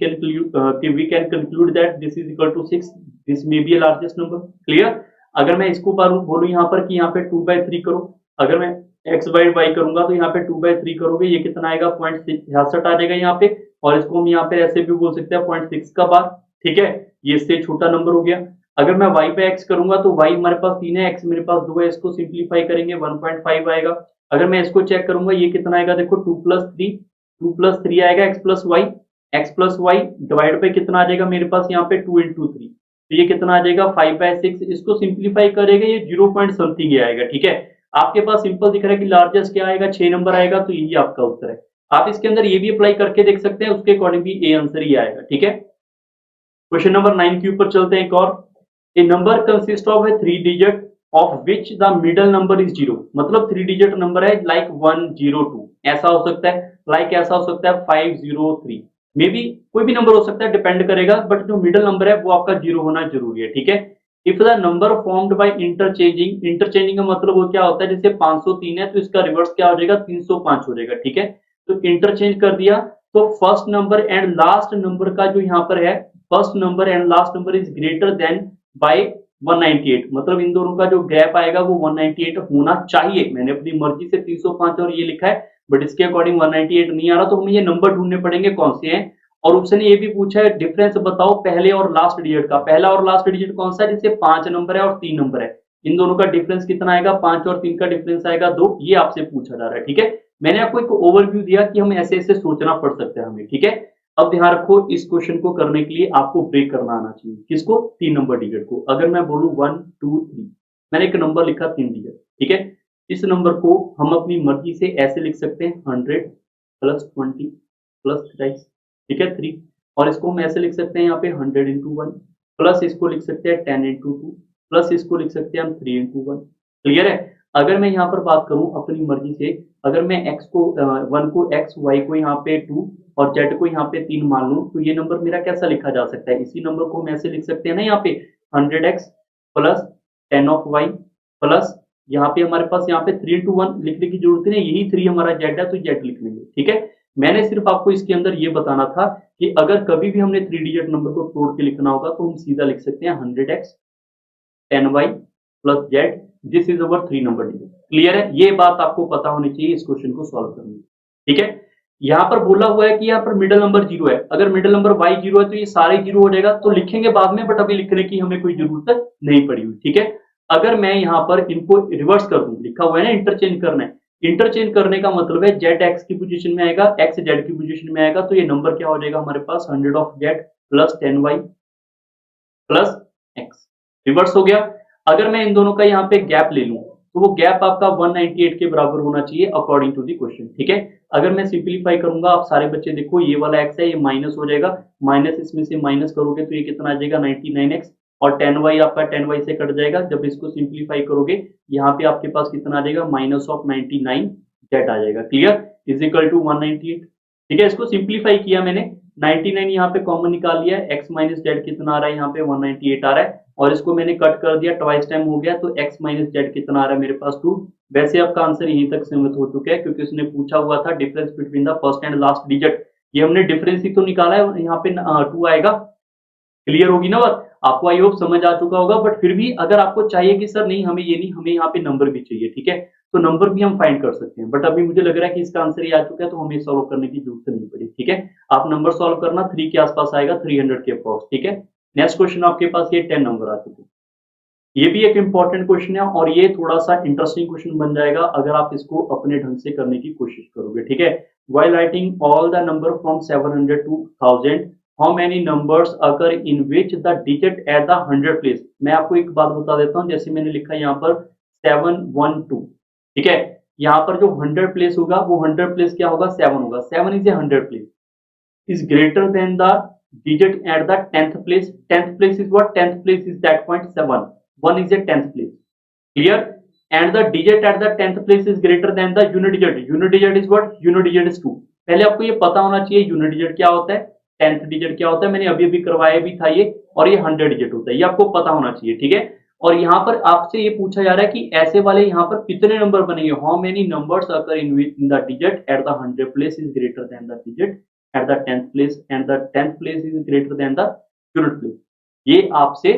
can conclude that this is equal to 6. This may be a largest number. Clear? अगर मैं इसको बोलूं यहाँ पर कि यहाँ पे 2/3 करो, अगर मैं x by y करूंगा तो यहाँ पे 2/3 करोगे, ये कितना आएगा, 0.66 आ जाएगा यहाँ पे। और इसको हम यहाँ पे ऐसे भी बोल सकते हैं 0.6 का बार, ठीक है। ये इससे छोटा नंबर हो गया। अगर मैं y पे x करूंगा तो y हमारे पास 3 है, x मेरे पास 2 है, इसको सिंप्लीफाई करेंगे 1.5 आएगा। अगर मैं इसको चेक करूंगा, ये कितना आएगा, देखो 2 + 3 आएगा, x प्लस वाई डिवाइड पे कितना आ जाएगा मेरे पास यहाँ पे 2 into 3, तो ये कितना आ जाएगा 5/6। इसको सिंप्लीफाई करेगा, ये 0 पॉइंट समथिंग ही आएगा, ठीक है। आपके पास सिंपल दिख रहा है कि लार्जेस्ट क्या आएगा, 6 नंबर आएगा, तो यही आपका उत्तर है। आप इसके अंदर ये भी अप्लाई करके देख सकते हैं, उसके अकॉर्डिंग भी ए आंसर ही आएगा, ठीक है। क्वेश्चन नंबर 9 के ऊपर चलते हैं। एक और, a number consist of a 3 digit of which the middle number is 0, मतलब 3 डिजिट नंबर है, लाइक 102 ऐसा हो सकता है, लाइक ऐसा हो सकता है 503, मे बी कोई भी नंबर हो सकता है, डिपेंड करेगा, बट जो मिडल नंबर है वो आपका 0 होना जरूरी है, ठीक है। If the number formed by interchanging का मतलब वो क्या होता है, जैसे 503 है तो इसका रिवर्स क्या हो जाएगा, 305 हो जाएगा, ठीक है। तो इंटरचेंज कर दिया तो first number and last number का जो यहाँ पर है, first number and last number is greater than by 198, मतलब इन दोनों का जो गैप आएगा वो 198 होना चाहिए। मैंने अपनी मर्जी से 305 और ये लिखा है, बट इसके अकॉर्डिंग 198 नहीं आ रहा, तो हमें ये नंबर ढूंढने पड़ेंगे कौन से हैं। और उसने ये भी पूछा है डिफरेंस बताओ पहले और लास्ट डिजिट का। पहला और लास्ट डिजिट कौन सा है, जैसे 5 नंबर है और 3 नंबर है, इन दोनों का डिफरेंस कितना आएगा, 5 और 3 का डिफरेंस आएगा 2, ये आपसे पूछा जा रहा है, ठीक है। मैंने आपको एक ओवरव्यू दिया कि हम ऐसे ऐसे सोचना पड़ सकता है हमें, ठीक है। अब ध्यान रखो, इस क्वेश्चन को करने के लिए आपको ब्रेक करना आना चाहिए, किसको, 3 नंबर डिजिट को। अगर मैं बोलूं 1 2 3, मैंने एक नंबर लिखा 3 डिजिट, ठीक है। इस नंबर को हम अपनी मर्जी से ऐसे लिख सकते हैं 100 + 20 + 23, ठीक है 3। और इसको हम ऐसे लिख सकते हैं यहाँ पे 100 into 1, प्लस इसको लिख सकते हैं 10 into 2, प्लस इसको लिख सकते हैं हम 3 into 1। क्लियर है। अगर मैं यहाँ पर बात करूं अपनी मर्जी से, अगर मैं x को 1 को x, y को यहाँ पे 2 और z को यहाँ पे 3 मान लूं, तो ये नंबर मेरा कैसा लिखा जा सकता है, इसी नंबर को हम ऐसे लिख सकते हैं ना, यहाँ पे 100x plus 10 of y plus यहाँ पे हमारे पास यहाँ पे 3 into 1 लिखने की जरूरत नहीं, यही 3 हमारा z है तो z लिख लेंगे, ठीक है। मैंने सिर्फ आपको इसके अंदर ये बताना था कि अगर कभी भी हमने 3 डिजिट नंबर को तोड़ के लिखना होगा तो हम सीधा लिख सकते हैं 100x 10y plus z, this is our 3 number digit. Clear है, ये बात आपको पता होनी चाहिए इस क्वेश्चन को सॉल्व करने में, ठीक है। यहाँ पर बोला हुआ है कि यहाँ पर मिडिल नंबर 0 है, अगर मिडिल नंबर y 0 है तो ये सारे 0 हो जाएगा, तो लिखेंगे बाद में, बट अभी लिखने की हमें कोई जरूरत नहीं पड़ी हुई, ठीक है। अगर मैं यहाँ पर इनको रिवर्स कर दूं, लिखा हुआ है ना इंटरचेंज करना है, इंटरचेंज करने का मतलब है z x की पोजीशन में आएगा, x z की पोजीशन में आएगा, तो ये नंबर क्या हो जाएगा हमारे पास 100 of z plus 10y plus x, reverse हो गया। अगर मैं इन दोनों का यहाँ पे गैप ले लूं तो वो गैप आपका 198 के बराबर होना चाहिए अकॉर्डिंग टू दी क्वेश्चन, ठीक है। अगर मैं सिंप्लीफाई करूंगा, आप सारे बच्चे देखो, ये वाला x है, ये माइनस हो जाएगा, माइनस इसमें से माइनस करोगे तो ये कितना आ जाएगा 99x, और 10y आपका 10y से कट जाएगा, जब इसको सिंप्लीफाई करोगे यहाँ पे आपके पास कितना आ जाएगा माइनस ऑफ 99 z आ जाएगा। क्लियर, इज इक्वल टू 198, ठीक है। इसको सिंप्लीफाई किया मैंने, 99 यहाँ पे कॉमन निकाल लिया, x माइनस जेड कितना आ रहा है यहाँ पे 198 आ रहा है, और इसको मैंने कट कर दिया, ट्वाइस टाइम हो गया, तो x माइनस जेड कितना आ रहा है मेरे पास 2। वैसे आपका आंसर यहीं तक सीमित हो चुका है, क्योंकि उसने पूछा हुआ था difference between the first and last digit, ये हमने डिफरेंस ही तो निकाला है, यहाँ पे 2 आएगा। क्लियर होगी ना बात, आपको आई होप समझ आ चुका होगा। बट फिर भी अगर आपको चाहिए कि सर नहीं हमें ये नहीं, हमें यहाँ पे नंबर भी चाहिए, ठीक है, तो नंबर भी हम फाइंड कर सकते हैं, बट अभी मुझे लग रहा है कि इसका आंसर ही आ चुका है, तो हमें सॉल्व करने की जरूरत नहीं पड़ी, ठीक है। आप नंबर सॉल्व करना, 3 के आसपास आएगा, 300 के अप्रॉक्स, ठीक है। नेक्स्ट क्वेश्चन आपके पास ये 10 नंबर आ चुके हैं। ये भी एक इंपॉर्टेंट क्वेश्चन है और ये थोड़ा सा इंटरेस्टिंग क्वेश्चन बन जाएगा अगर आप इसको अपने ढंग से करने की कोशिश करोगे, ठीक है। While writing all the number from 700 to 1000, how many numbers occur in which the digit at the 100 place? मैं आपको एक बात बता देता हूँ, जैसे मैंने लिखा यहाँ पर 712, ठीक है। यहाँ पर जो 100 प्लेस होगा वो 100 प्लेस क्या होगा, 7 होगा। 7 is a 100 place is greater than the digit at the 10th place. 10th place is what? 10th place is that point 7. 1 is a 10th place. Clear? And the digit at the 10th place is greater than the unit digit. Unit digit is what? Unit digit is 2. पहले आपको ये पता होना चाहिए unit digit क्या होता है, 10th digit क्या होता है। मैंने अभी करवाया भी था ये, और ये 100 डिजिट होता है, ये आपको पता होना चाहिए, ठीक है। और यहाँ पर आपसे ये पूछा जा रहा है कि ऐसे वाले यहाँ पर कितने नंबर बनेंगे, how many numbers occur in the digit at the 100 place is greater then the digit at the 10th place and the 10th place is greater than the unit place। ये आपसे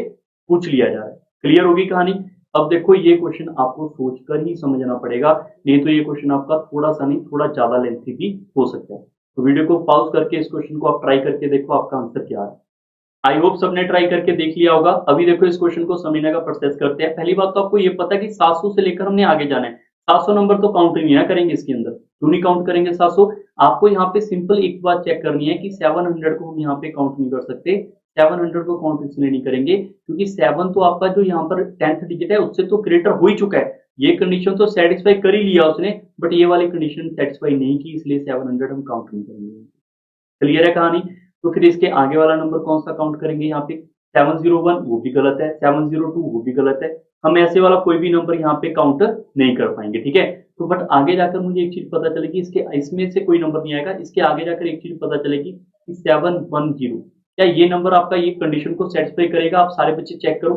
पूछ लिया जा रहा है। क्लियर होगी कहानी? अब देखो ये क्वेश्चन आपको सोचकर ही समझना पड़ेगा, नहीं तो ये क्वेश्चन आपका थोड़ा सा नहीं थोड़ा ज्यादा लेंथी भी हो सकता है। तो वीडियो को पॉज करके इस क्वेश्चन को आप ट्राई करके देखो आपका आंसर क्या है। आई होप सबने ट्राई करके देख लिया होगा। अभी देखो इस क्वेश्चन को समझने का प्रोसेस करते हैं। पहली बात तो आपको ये पता है कि 700 से लेकर हमने आगे जाना है। 700 नंबर तो काउंट ही नहीं करेंगे इसके अंदर, क्यों नहीं काउंट करेंगे 700? आपको यहाँ पे सिंपल एक बात चेक करनी है कि 700 को हम यहाँ पे काउंट नहीं कर सकते। 700 को काउंट इसलिए नहीं करेंगे क्योंकि 7 तो आपका जो यहाँ पर 10th डिजिट है उससे तो ग्रेटर हो ही चुका है। ये कंडीशन तो सेटिस्फाई कर ही लिया उसने, बट ये वाली कंडीशन सेटिस्फाई नहीं की, इसलिए 700 हम काउंट नहीं करेंगे। क्लियर है कहानी? तो फिर इसके आगे वाला नंबर कौन सा काउंट करेंगे यहाँ पे? 701 वो भी गलत है, 702 वो भी गलत है। हम ऐसे वाला कोई भी नंबर यहाँ पे काउंट नहीं कर पाएंगे, ठीक है। तो बट आगे जाकर मुझे एक चीज पता चलेगी, इसके इसमें से कोई नंबर नहीं आएगा। इसके आगे जाकर एक चीज पता चलेगी कि 710, क्या ये नंबर आपका ये कंडीशन को सेटिस्फाई करेगा? आप सारे बच्चे चेक करो।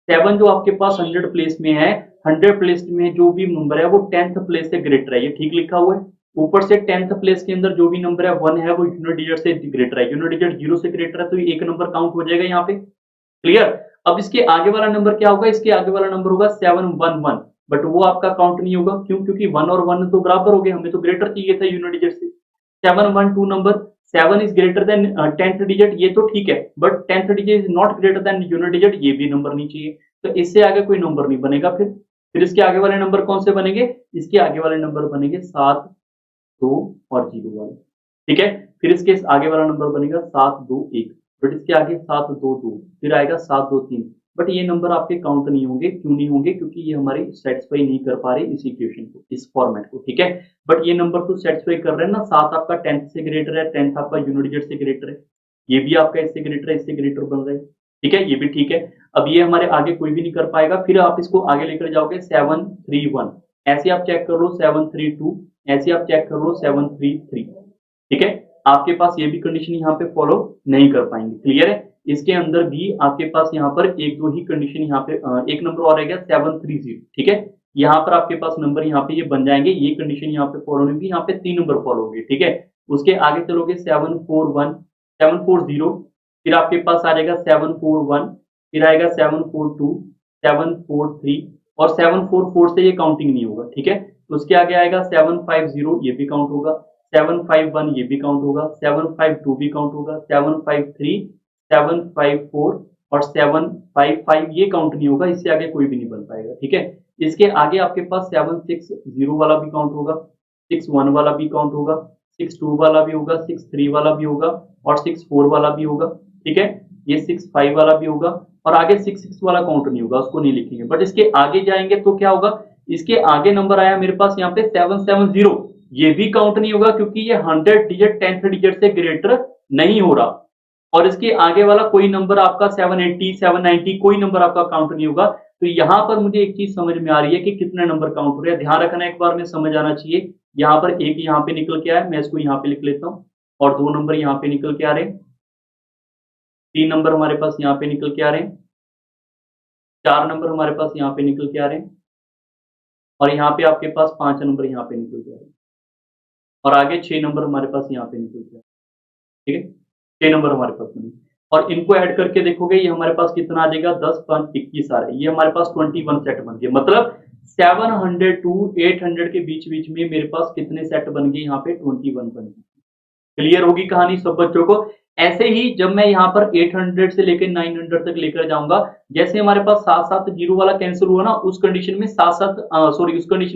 7 जो आपके पास 100 प्लेस में है, 100 प्लेस में जो भी नंबर है वो 10th प्लेस से ग्रेटर है, ये ठीक लिखा हुआ है। ऊपर से 10th प्लेस के अंदर जो भी नंबर है 1 है वो यूनिट डिजिट से ग्रेटर है, यूनिट डिजिट 0 से ग्रेटर है, तो ये एक नंबर काउंट हो जाएगा यहाँ पे। क्लियर? अब इसके आगे वाला नंबर क्या होगा? इसके आगे वाला नंबर होगा 711, बट वो आपका काउंट नहीं होगा। क्यों? क्योंकि 1 और 1 तो बराबर हो गए, हमें तो ग्रेटर चाहिए था यूनिट डिजिट से। 712 number, 7 is greater then 10th digit, ये तो ठीक है, but 10th digit is not greater than unit digit, ये भी नंबर नहीं चाहिए। तो इससे आगे कोई नंबर नहीं बनेगा। फिर इसके आगे वाले नंबर कौन से बनेंगे? इसके आगे वाले नंबर बनेंगे 7, 2 और 0 वाले, ठीक है। फिर इसके आगे वाला नंबर बनेगा 721, बट इसके आगे 722, फिर आएगा 723, बट ये नंबर आपके काउंट नहीं होंगे। क्यों नहीं होंगे? क्योंकि ये हमारे सेटिस्फाई नहीं कर पा रहे इस इक्वेशन को, इस फॉर्मेट को, ठीक है। बट ये नंबर तो सेटिस्फाई कर रहे हैं ना, 7 आपका 10th से ग्रेटर है, 10th आपका यूनिट डिजिट से ग्रेटर है, ये भी आपका इससे ग्रेटर है, इससे ग्रेटर बन रहा है, ठीक है, ये भी ठीक है। अब ये हमारे आगे कोई भी नहीं कर पाएगा। फिर आप इसको आगे लेकर जाओगे 731, ऐसे आप चेक कर लो 732, ऐसे आप चेक कर लो 733, ठीक है। आपके पास ये भी कंडीशन यहाँ पे फॉलो नहीं कर पाएंगे। क्लियर है? इसके अंदर भी आपके पास यहाँ पर एक दो ही कंडीशन यहाँ पे एक नंबर और रहेगा 730, ठीक है। यहाँ पर आपके पास नंबर यहाँ पे ये बन जाएंगे, ये कंडीशन यहाँ पे फॉलो नहीं होगी, यहाँ पे 3 नंबर फॉलो होंगे, ठीक है। उसके आगे चलोगे 741, 740, फिर आपके पास आ जाएगा 741, फिर आएगा 742, 743 और 744 से ये काउंटिंग नहीं होगा, ठीक है। उसके आगे आएगा 750, ये भी काउंट होगा, 751 ये भी काउंट होगा, 752 भी काउंट होगा, 753, 754 और 755 ये काउंट नहीं होगा। इससे आगे कोई भी नहीं बन पाएगा, ठीक है। इसके आगे आपके पास 760 वाला भी काउंट होगा, 61 वाला भी काउंट होगा, 62 वाला भी होगा, 63 वाला भी होगा और 64 वाला भी होगा, ठीक है। ये 65 वाला भी होगा और आगे 66 वाला काउंट नहीं होगा, उसको नहीं लिखेंगे। बट इसके आगे जाएंगे तो क्या होगा? इसके आगे नंबर आया मेरे पास यहाँ पे 770, ये भी काउंट नहीं होगा क्योंकि ये 100 डिजिट 10th डिजिट से ग्रेटर नहीं हो रहा। और इसके आगे वाला कोई नंबर आपका 780, 790 कोई नंबर आपका काउंट नहीं होगा। तो यहाँ पर मुझे एक चीज समझ में आ रही है कि कितने नंबर काउंट हो रहे हैं, ध्यान रखना, एक बार में समझ आना चाहिए। यहाँ पर एक यहाँ पे निकल के आया, मैं इसको यहाँ पे लिख लेता हूँ, और 2 नंबर यहाँ पे निकल के आ रहे हैं, 3 नंबर हमारे पास यहाँ पे निकल के आ रहे हैं, 4 नंबर हमारे पास यहाँ पे निकल के आ रहे हैं, और यहाँ पे आपके पास 5 नंबर यहाँ पे निकल के आ रहे हैं, और आगे 6 नंबर हमारे पास यहाँ पे निकल के आ रहे हैं, ठीक है। 6 नंबर हमारे पास बने, और इनको ऐड करके देखोगे ये हमारे पास कितना आ जाएगा? 10, 5, 21 आ रहा है, ये हमारे पास 21 सेट बन गए। मतलब 700 टू 800 के बीच बीच में मेरे पास कितने सेट बन गए? यहाँ पे 21 बन गए। क्लियर होगी कहानी सब बच्चों को? ऐसे ही जब मैं यहाँ पर 800 से लेकर 900 तक लेकर जाऊंगा, जैसे हमारे पास 7-7 जीरो वाला कैंसिल हुआ ना, उस कंडीशन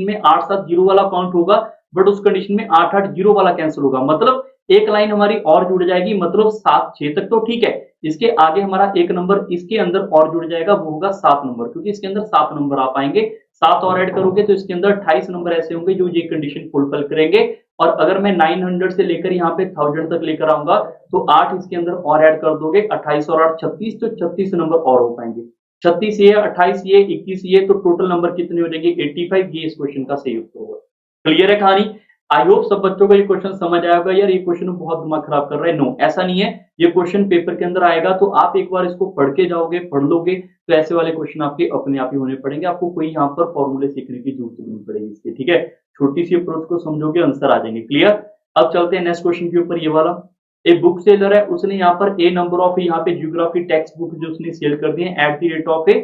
में 8-7 जीरो वाला काउंट होगा, बट उस कंडीशन में 8-8 जीरो वाला कैंसिल होगा। मतलब एक लाइन हमारी और जुड़ जाएगी, मतलब 7-6 तक तो ठीक है, इसके आगे हमारा एक नंबर इसके अंदर और जुड़ जाएगा, वो होगा 7 नंबर, क्योंकि इसके अंदर 7 नंबर आ पाएंगे। 7 और ऐड करोगे तो इसके अंदर 28 नंबर ऐसे होंगे जो ये कंडीशन फुलफिल करेंगे। और अगर मैं 900 से लेकर यहाँ पे 1000 तक लेकर आऊंगा, तो 8 इसके अंदर और ऐड कर दोगे, 28 और 8 36, तो 36 नंबर और हो पाएंगे। 36 ये, 28 ये, 21 ये, तो टोटल नंबर कितने हो जाएंगे? 85। ये इस क्वेश्चन का सही उत्तर होगा। क्लियर है कहानी? आई होप सब बच्चों को ये क्वेश्चन समझ आया होगा। यार ये क्वेश्चन बहुत दिमाग खराब कर रहा है, नो ऐसा नहीं है। ये क्वेश्चन पेपर के अंदर आएगा, तो आप एक बार इसको पढ़ के जाओगे, पढ़ लोगे, तो ऐसे वाले क्वेश्चन आपके अपने आप ही होने पड़ेंगे। आपको कोई यहाँ पर फॉर्मूले सीखने की जरूरत नहीं पड़ेगी इसके, ठीक है? छोटी सी अप्रोच को समझोगे, आंसर आ जाएंगे। क्लियर? अब चलते हैं नेक्स्ट क्वेश्चन के ऊपर। ये वाला एक बुक सेलर है, उसने यहाँ पर ए नंबर ऑफ यहाँ पे ज्योग्राफी टेक्स्ट बुक जो उसने सेल कर दिए at the rate of A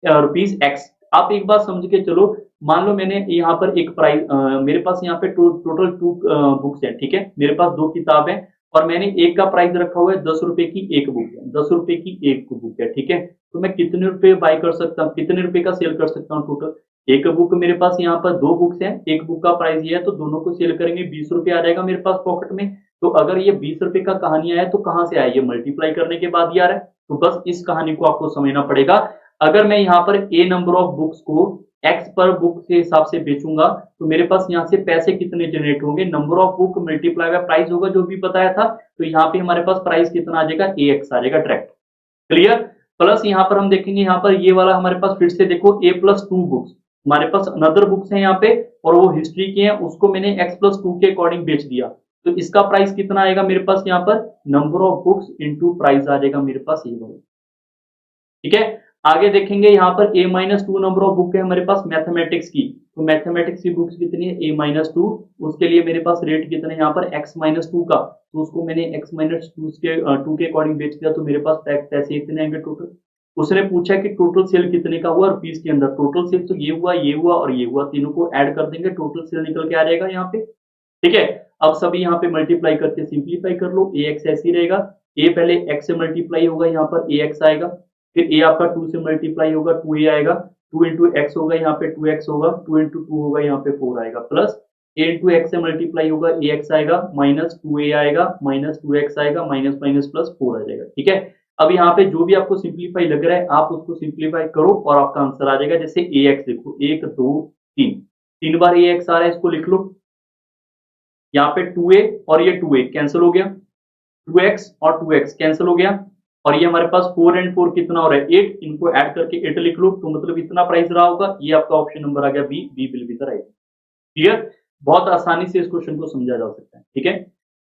rupees x. आप एक बात समझ के चलो, मान लो मैंने यहाँ पर एक प्राइस, मेरे पास यहाँ पे टोटल 2 बुक्स हैं, ठीक है? मेरे पास 2 किताब है, और मैंने एक का प्राइस रखा हुआ है 10 रुपए की एक बुक है, 10 रुपए की एक बुक है, ठीक है? तो मैं कितने रुपए बाय कर सकता हूँ, कितने रुपए का सेल कर सकता हूँ टोटल? एक बुक मेरे पास यहाँ पर 2 बुक्स हैं, एक बुक का प्राइस ये है, तो दोनों को सेल करेंगे 20 रुपए आ जाएगा मेरे पास पॉकेट में। तो अगर ये 20 रुपए का कहानी आया तो कहाँ से आया? ये मल्टीप्लाई करने के बाद ही आ रहा है। तो बस इस कहानी को आपको समझना पड़ेगा। अगर मैं यहाँ पर ए नंबर ऑफ बुक्स को एक्स पर बुक के हिसाब से बेचूंगा, तो मेरे पास यहाँ से पैसे कितने जनरेट होंगे? Number of book multiply by price होगा, जो भी बताया था। तो यहाँ पे हमारे पास प्राइस कितना आ जाएगा? ए एक्स आ जाएगा डायरेक्ट। क्लियर? प्लस यहाँ पर हम देखेंगे, यहाँ पर ये वाला हमारे पास फिर से देखो ए प्लस 2 बुक्स, हमारे पास अनदर बुक्स है यहाँ पे, और वो हिस्ट्री की है, उसको मैंने एक्स प्लस 2 के अकॉर्डिंग बेच दिया। तो इसका प्राइस कितना आएगा मेरे पास? यहाँ पर number of books into price आ जाएगा मेरे पास ये वाला, ठीक है? आगे देखेंगे, यहाँ पर a minus 2 number of book है हमारे पास मैथमेटिक्स की। तो मैथमेटिक्स की बुक्स कितनी है? a minus 2। उसके लिए मेरे पास रेट कितना है यहाँ पर? x माइनस 2 का। तो उसको मैंने x माइनस 2 के अकॉर्डिंग बेच दिया, तो मेरे पास पैसे कितने आएंगे टोटल? उसने पूछा कि टोटल सेल कितने का हुआ रुपीस के अंदर। टोटल सेल तो ये हुआ, ये हुआ और ये हुआ, तीनों को ऐड कर देंगे, टोटल सेल निकल के आ जाएगा यहाँ पे, ठीक है? अब सभी यहाँ पे मल्टीप्लाई करके सिंप्लीफाई कर लो। ए एक्स ऐसे ही रहेगा, ए पहले एक्स से मल्टीप्लाई होगा, यहाँ पर ए एक्स आएगा, फिर ए आपका 2 से मल्टीप्लाई होगा, 2 ए आएगा, 2 इंटू एक्स होगा, यहाँ पे 2 एक्स होगा, 2 इंटू 2 होगा, यहाँ पे 4 आएगा, प्लस ए इंटू एक्स से मल्टीप्लाई होगा, ए एक्स आएगा, माइनस 2 ए आएगा, माइनस 2 एक्स आएगा, माइनस माइनस प्लस 4 आ जाएगा, ठीक है? अब यहाँ पे जो भी आपको सिंप्लीफाई लग रहा है, आप उसको सिंप्लीफाई करो और आपका आंसर आ जाएगा। जैसे ए एक्स देखो, 1 2 3, 3 बार ए एक्स आ रहा है, इसको लिख लो। यहाँ पे 2a और ये 2a कैंसिल हो गया, 2x और 2x कैंसिल हो गया, और ये हमारे पास 4 एंड 4 कितना हो रहा है? 8। इनको ऐड करके 8 लिख लो, तो मतलब इतना प्राइस रहा होगा। ये आपका ऑप्शन नंबर आ गया B, B will be the right. Clear? बहुत आसानी से इस क्वेश्चन को समझा जा सकता है, ठीक है?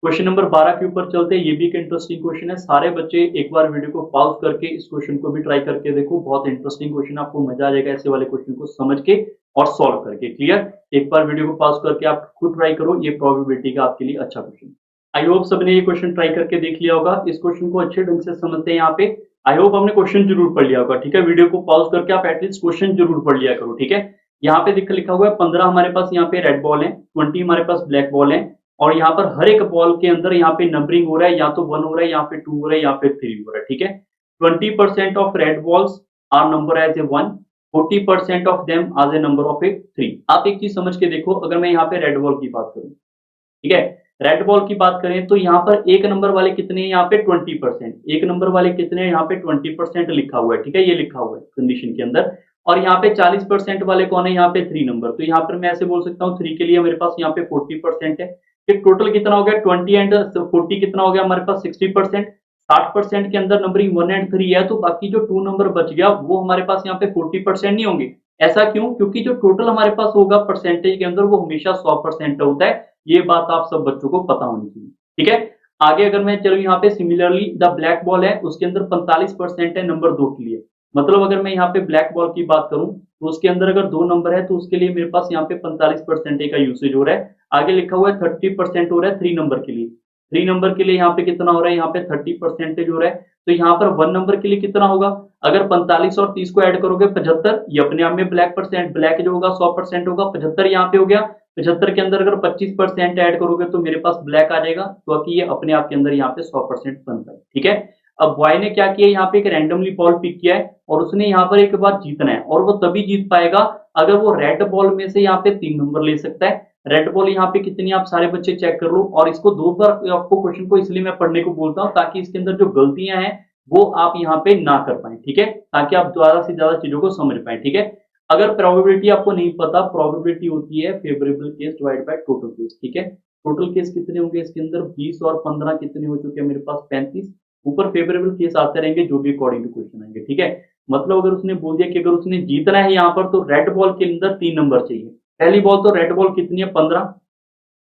क्वेश्चन नंबर 12 के ऊपर चलते हैं। ये भी एक इंटरेस्टिंग क्वेश्चन है। सारे बच्चे एक बार वीडियो को पॉज करके इस क्वेश्चन को भी ट्राई करके देखो, बहुत इंटरेस्टिंग क्वेश्चन, आपको मजा आ जाएगा ऐसे वाले क्वेश्चन को समझ के और सॉल्व करके। क्लियर? एक बार वीडियो को पॉज करके आप खुद ट्राई करो, ये प्रोबेबिलिटी का आपके लिए अच्छा क्वेश्चन। आई होप सबने ये क्वेश्चन ट्राई करके देख लिया होगा। इस क्वेश्चन को अच्छे ढंग से समझते हैं यहाँ पे। आई होप हमने क्वेश्चन जरूर पढ़ लिया होगा, ठीक है? वीडियो को पॉज करके आप एटलीस्ट क्वेश्चन जरूर पढ़ लिया करो, ठीक है? यहाँ पे लिखा हुआ है 15 हमारे पास यहाँ पे रेड बॉल है, 20 हमारे पास ब्लैक बॉल है, और यहाँ पर हर एक बॉल के अंदर यहाँ पे नंबरिंग हो रहा है, या तो 1 हो रहा है, यहाँ पे 2 हो रहा है, यहाँ पे 3 हो रहा है, ठीक है? 20% of red balls are number as a 1, 40% of them as a number of a 3। आप एक चीज समझ के देखो, अगर मैं यहाँ पे रेड बॉल की बात करूँ, ठीक है? रेड बॉल की बात करें तो यहाँ पर एक नंबर वाले कितने हैं? यहाँ पे 20%। एक नंबर वाले कितने हैं? यहाँ पे 20% लिखा हुआ है, ठीक है? ये लिखा हुआ है कंडीशन के अंदर। और यहाँ पे 40% वाले कौन है? यहाँ पे 3 नंबर। तो यहाँ पर मैं ऐसे बोल सकता हूँ 3 के लिए मेरे पास यहाँ पे 40% है। फिर टोटल कितना हो गया? 20 एंड 40 कितना हो गया हमारे पास? 60%। 60% के अंदर नंबरिंग 1 एंड 3 है, तो बाकी जो 2 नंबर बच गया वो हमारे पास यहाँ पे 40% नहीं होंगे। ऐसा क्यों? क्योंकि जो टोटल हमारे पास होगा परसेंटेज के अंदर, वो हमेशा 100% होता है। ये बात आप सब बच्चों को पता होनी चाहिए, ठीक है? आगे अगर मैं चलूं, यहाँ पे सिमिलरली द ब्लैक बॉल है, उसके अंदर 45% है नंबर 2 के लिए। मतलब अगर मैं यहाँ पे ब्लैक बॉल की बात करूं, तो उसके अंदर अगर 2 नंबर है, तो उसके लिए मेरे पास यहाँ पे 45% का यूसेज हो रहा है। आगे लिखा हुआ है 30% हो रहा है 3 नंबर के लिए। 3 नंबर के लिए यहाँ पे कितना हो रहा है? यहाँ पे 30% हो रहा है। तो यहाँ पर 1 नंबर के लिए कितना होगा? अगर 45 और 30 को ऐड करोगे 75, ये अपने आप में ब्लैक जो होगा 100% होगा। 75 यहाँ पे हो गया, 75 के अंदर अगर 25% ऐड करोगे तो मेरे पास ब्लैक आ जाएगा, क्योंकि ये अपने आप के अंदर यहाँ पे 100% बनता है, ठीक है। अब बॉय ने क्या किया, यहाँ पे एक रैंडमली बॉल पिक किया है और उसने यहाँ पर एक बार जीतना है, और वो तभी जीत पाएगा अगर वो रेड बॉल में से यहाँ पे 3 नंबर ले सकता है। रेड बॉल यहाँ पे कितनी, आप सारे बच्चे चेक कर लो, और इसको 2 बार आपको क्वेश्चन को इसलिए मैं पढ़ने को बोलता हूँ ताकि इसके अंदर जो गलतियां हैं वो आप यहाँ पे ना कर पाए, ठीक है, ताकि आप ज्यादा से ज्यादा चीजों को समझ पाए, ठीक है। अगर प्रोबेबिलिटी आपको नहीं पता, प्रोबेबिलिटी होती है favourable case divide by total case, ठीक है। टोटल केस कितने होंगे इसके अंदर, 20 और 15 कितने हो चुके हैं मेरे पास, 35। ऊपर फेवरेबल केस आते रहेंगे जो भी अकॉर्डिंग टू क्वेश्चन आएंगे, ठीक है। मतलब अगर उसने बोल दिया कि अगर उसने जीतना है यहाँ पर तो रेड बॉल के अंदर 3 नंबर चाहिए। पहली बॉल तो रेड बॉल कितनी है, 15।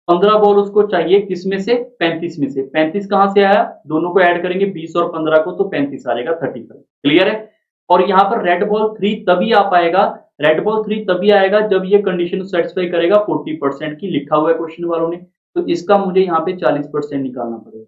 15 बॉल उसको चाहिए किस में से, 35 में से। 35 कहां से आया, दोनों को ऐड करेंगे 20 और 15 को, तो 35 आ जाएगा, 35। क्लियर है। और यहाँ पर रेड बॉल 3 तभी आ पाएगा, रेड बॉल 3 तभी आएगा जब ये कंडीशन सेटिस्फाई करेगा 40% की, लिखा हुआ है क्वेश्चन वालों ने, तो इसका मुझे यहाँ पे 40% निकालना पड़ेगा।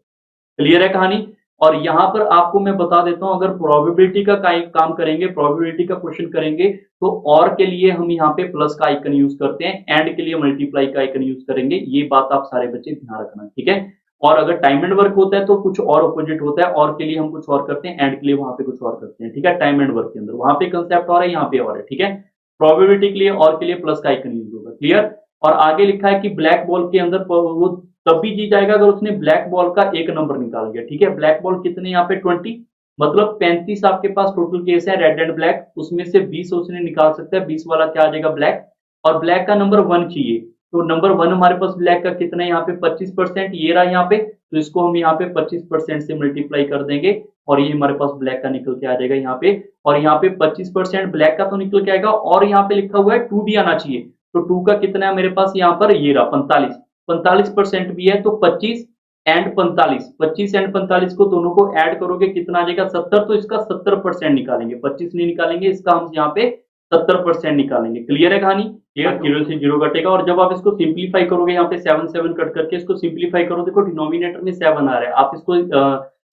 क्लियर है कहानी। और यहां पर आपको मैं बता देता हूं, अगर प्रोबेबिलिटी का काम करेंगे, प्रोबेबिलिटी का क्वेश्चन करेंगे, तो और के लिए हम यहाँ पे प्लस का आइकन यूज करते हैं, एंड के लिए मल्टीप्लाई का आइकन यूज करेंगे। ये बात आप सारे बच्चे ध्यान रखना, ठीक है। और अगर टाइम एंड वर्क होता है तो कुछ और अपोजिट होता है, और के लिए हम कुछ और करते हैं, एंड के लिए वहां पे कुछ और करते हैं, ठीक है। टाइम एंड वर्क के अंदर वहां पे कंसेप्ट और है, यहाँ पे और है, ठीक है। प्रोबेबिलिटी के लिए और के लिए प्लस का आइकन यूज होगा, क्लियर। और आगे लिखा है कि ब्लैक बॉल के अंदर वो तब भी जीत जाएगा अगर उसने ब्लैक बॉल का एक नंबर निकाल दिया, ठीक है। ब्लैक बॉल कितने यहाँ पे 20, मतलब 35 आपके पास टोटल केस है रेड एंड ब्लैक, उसमें से 20 उसने निकाल सकता है, 20 वाला क्या आ जाएगा, ब्लैक। और ब्लैक का नंबर 1 चाहिए, तो नंबर 1 हमारे पास ब्लैक का कितना है यहाँ पे, 25%, ये रहा यहाँ पे, तो इसको हम यहाँ पे 25% से मल्टीप्लाई कर देंगे, और ये हमारे पास ब्लैक का निकल के आ जाएगा यहाँ पे। और यहाँ पे 25% ब्लैक का तो निकल के आएगा, और यहाँ पे लिखा हुआ है 2 भी आना चाहिए, तो 2 का कितना है मेरे पास यहाँ पर, ये रहा 45। 45% भी है तो 25 एंड 45, 25 एंड 45 को दोनों को ऐड करोगे कितना आ जाएगा, 70। तो इसका 70% निकालेंगे, 25 नहीं निकालेंगे, इसका हम यहाँ पे 70% निकालेंगे। क्लियर है कहानी, क्लियर। 0 से 0 कटेगा, और जब आप इसको सिंप्लीफाई करोगे, यहाँ पे 7 7 कट करके इसको सिंप्लीफाई करो, देखो डिनोमिनेटर में 7 आ रहा है, आप इसको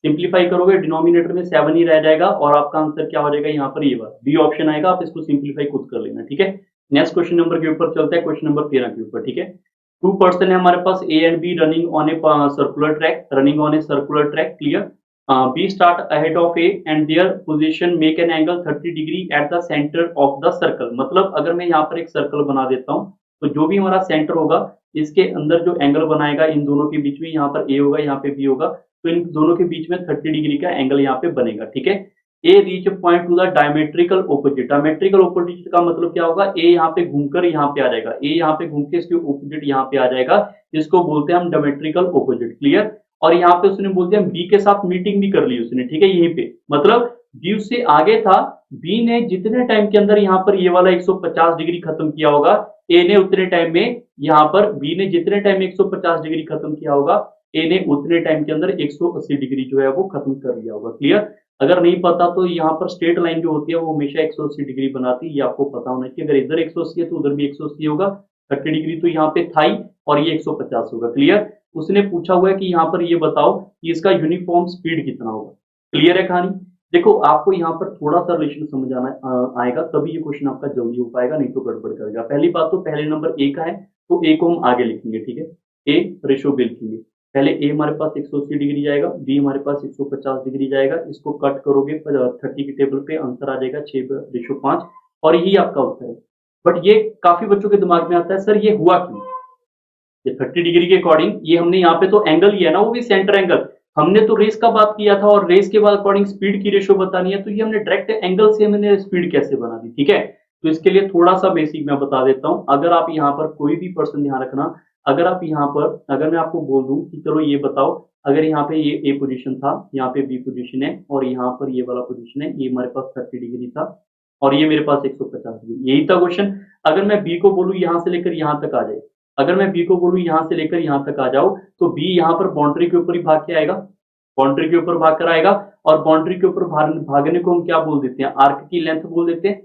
सिंप्लीफाई करोगे डिनोमिनेटर में 7 ही रह जाएगा, और आपका आंसर क्या हो जाएगा यहाँ पर, ये बात बी ऑप्शन आएगा। आप इसको सिंप्लीफाई खुद कर लेना, ठीक है। नेक्स्ट क्वेश्चन नंबर के ऊपर चलता है, क्वेश्चन नंबर 13 के ऊपर, ठीक है। 2 पर्सन है हमारे पास, A and B running on a circular track, running on a circular track, clear. B start ahead of A and their position make an angle 30 degree at the centre of the circle. मतलब अगर मैं यहाँ पर एक circle बना देता हूँ, तो जो भी हमारा सेंटर होगा, इसके अंदर जो एंगल बनाएगा इन दोनों के बीच में, यहाँ पर ए होगा, यहाँ पे बी होगा, तो इन दोनों के बीच में 30 डिग्री का एंगल यहाँ पे बनेगा, ठीक है। A reach point to the diametrical opposite, diametrical opposite का मतलब क्या होगा, ए यहाँ पे घूमकर यहाँ पे आ जाएगा, ए यहाँ पे घूम के इसके ऑपोजिट यहाँ पे आ जाएगा, इसको बोलते हैं हम डायमेट्रिकल ऑपोजिट, क्लियर। और यहाँ पे उसने बोल दिया बी के साथ मीटिंग भी कर ली उसने, ठीक है, यहीं पे, मतलब बी उससे आगे था, बी ने जितने टाइम के अंदर यहाँ पर ये वाला 150 डिग्री खत्म किया होगा, ए ने उतने टाइम में यहाँ पर, बी ने जितने टाइम में 150 डिग्री खत्म किया होगा, ए ने उतने टाइम के अंदर 180 डिग्री जो है वो खत्म कर लिया होगा, क्लियर। अगर नहीं पता तो यहाँ पर स्ट्रेट लाइन जो होती है वो हमेशा 180 डिग्री बनाती है, ये आपको पता होना चाहिए। अगर इधर 180 है तो उधर भी 180 होगा, 30 डिग्री तो यहाँ पे था ही, और ये 150 होगा, क्लियर। उसने पूछा हुआ है कि यहाँ पर ये बताओ कि इसका यूनिफॉर्म स्पीड कितना होगा, क्लियर है कहानी। देखो आपको यहाँ पर थोड़ा सा रिलेशन समझ आना आएगा, तभी ये क्वेश्चन आपका जल्दी हो पाएगा, नहीं तो गड़बड़ करेगा। पहली बात तो पहले नंबर ए का है, तो ए को हम आगे लिखेंगे, ठीक है, ए रेशो बी लिखेंगे। पहले ए हमारे पास 180 डिग्री जाएगा, बी हमारे पास 150 डिग्री जाएगा, इसको कट करोगे 30 के टेबल पे, आंसर आ जाएगा 6:5, और यही आपका उत्तर है। बट ये काफी बच्चों के दिमाग में आता है, सर ये हुआ क्यों, ये 30 डिग्री के अकॉर्डिंग, ये हमने यहाँ पे तो एंगल लिया ना, वो भी सेंटर एंगल, हमने तो रेस का बात किया था, और रेस के बाद अकॉर्डिंग स्पीड की रेशो बतानी है, तो ये हमने डायरेक्ट एंगल से हमने स्पीड कैसे बना दी, ठीक है। तो इसके लिए थोड़ा सा बेसिक मैं बता देता हूं। अगर आप यहाँ पर कोई भी पर्सन, ध्यान रखना, अगर आप यहाँ पर, अगर मैं आपको बोल दूं कि चलो ये बताओ, अगर यहाँ पे ये ए पोजीशन था, यहाँ पे बी पोजीशन है, और यहाँ पर ये वाला पोजीशन है, ये हमारे पास 30 डिग्री था, और ये मेरे पास 150 डिग्री, यही था क्वेश्चन। अगर मैं बी को बोलूं यहाँ से लेकर यहाँ तक आ जाए, अगर मैं बी को बोलूं यहाँ से लेकर यहाँ तक आ जाओ, तो बी यहाँ पर बाउंड्री के ऊपर ही भाग के आएगा, बाउंड्री के ऊपर भाग कर आएगा, और बाउंड्री के ऊपर भागने को हम क्या बोल देते हैं, आर्क की लेंथ बोल देते हैं,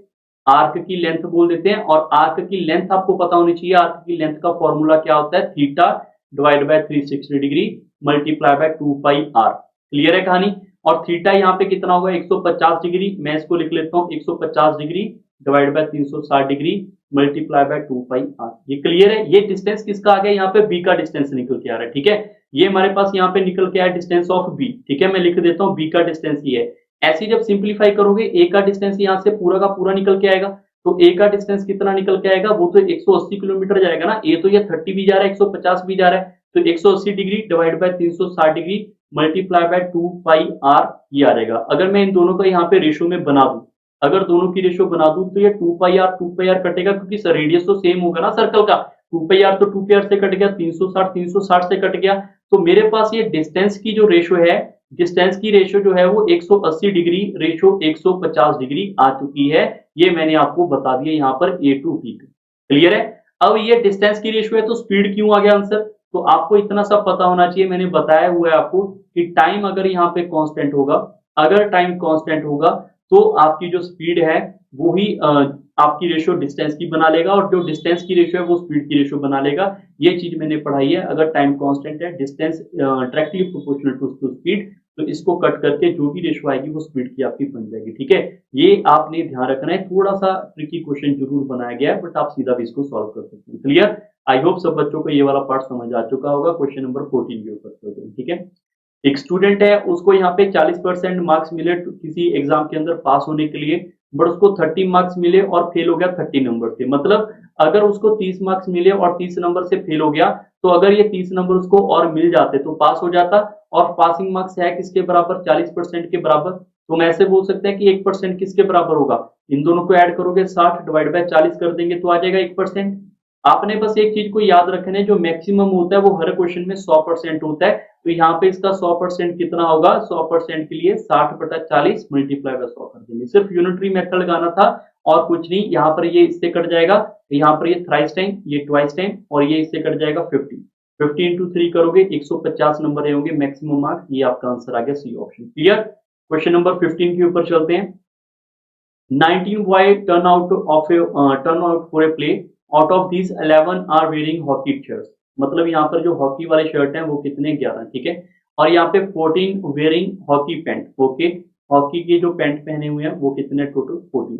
आर्क की लेंथ बोल देते हैं। और आर्क की लेंथ आपको पता होनी चाहिए, आर्क की लेंथ का फॉर्मूला क्या होता है, theta divide by 360 degree multiply by 2 pi r, clear है कहानी। और थीटा यहाँ पे कितना होगा, 150 डिग्री, मैं इसको लिख लेता हूँ 150 degree divide by 360 degree multiply by 2 pi r. ये क्लियर है? ये डिस्टेंस किसका आ गया यहाँ पे? बी का डिस्टेंस निकल के आ रहा है। ठीक है, ये हमारे पास यहाँ पे निकल के आया डिस्टेंस ऑफ बी। ठीक है, मैं लिख देता हूँ बी का डिस्टेंस ये है। ऐसे जब सिंप्लीफाई करोगे ए का डिस्टेंस यहाँ से पूरा का पूरा निकल के आएगा। तो ए का डिस्टेंस कितना निकल के आएगा? वो तो 180 किलोमीटर जाएगा ना। ए तो ये 30 भी जा रहा है, 150 भी जा रहा है, तो 180 degree divide by 360 degree multiply by 2 pi r ये आ जाएगा। अगर मैं इन दोनों का यहाँ पे रेशियो में बना दूं, अगर दोनों की रेशियो बना दूं तो ये 2 पाई आर कटेगा, क्योंकि रेडियस तो सेम होगा ना सर्कल का। 2 पाई आर तो 2 पाई आर से कट गया, 360 से कट गया। तो मेरे पास ये डिस्टेंस की जो रेशियो है, डिस्टेंस की रेशियो जो है वो 180 डिग्री रेशियो 150 डिग्री आ चुकी है। ये मैंने आपको बता दिया यहाँ पर ए टू बी। क्लियर है? अब ये डिस्टेंस की रेशियो है तो स्पीड क्यों आ गया आंसर? तो आपको इतना सब पता होना चाहिए, मैंने बताया हुआ है आपको कि टाइम अगर यहाँ पे कांस्टेंट होगा, अगर टाइम कांस्टेंट होगा तो आपकी जो स्पीड है वो ही आपकी रेशियो डिस्टेंस की बना लेगा, और जो डिस्टेंस की रेशियो है वो स्पीड की रेशियो बना लेगा। ये चीज मैंने पढ़ाई है। अगर टाइम कांस्टेंट है, distance directly proportional to speed, तो इसको कट करके जो भी रेशियो आएगी वो स्पीड की आपकी बन जाएगी। ठीक है, ये आपने ध्यान रखना है। थोड़ा सा ट्रिकी क्वेश्चन जरूर बनाया गया है, बट आप सीधा भी इसको सॉल्व कर सकते हैं। क्लियर? आई होप सब बच्चों को ये वाला पार्ट समझ आ चुका होगा। क्वेश्चन नंबर 14 के ऊपर। ठीक है, एक स्टूडेंट है, उसको यहाँ पे 40% मार्क्स मिले किसी एग्जाम के अंदर पास होने के लिए, बट उसको 30 मार्क्स मिले और फेल हो गया 30 नंबर से। मतलब अगर उसको 30 मार्क्स मिले और 30 नंबर से फेल हो गया, तो अगर ये 30 नंबर उसको और मिल जाते तो पास हो जाता। और पासिंग मार्क्स है किसके बराबर? 40% के बराबर। तो हम ऐसे बोल सकते हैं कि 1% किसके बराबर होगा? इन दोनों को ऐड करोगे, 60 डिवाइड बाय 40 कर देंगे तो आ जाएगा 1%। आपने बस एक चीज को याद रखना है, जो मैक्सिमम होता है वो हर क्वेश्चन में 100% होता है। तो यहाँ पे इसका 100% कितना होगा? 100% के लिए 60/40 मल्टीप्लाई बाय 100 कर देंगे। सिर्फ यूनिटरी मेथड लगाना था और कुछ नहीं। यहाँ पर ये इससे कट जाएगा, यहाँ पर ये थ्राइस टाइम, ये ट्वाइस टाइम, और ये इससे कट जाएगा 50 इंटू 3 करोगे 150 नंबर होंगे मैक्सिमम मार्क्स। ये आपका आंसर आ गया C option. Clear? Question number 15 के ऊपर चलते हैं। 19 boy turn out for a play. Out of these 11 are wearing hockey shirts. मतलब यहाँ पर जो हॉकी वाले शर्ट हैं वो कितने? 11। ठीक है, और यहाँ पे 14 wearing hockey pant. Okay, hockey के जो पैंट पहने हुए हैं वो कितने? Total 14.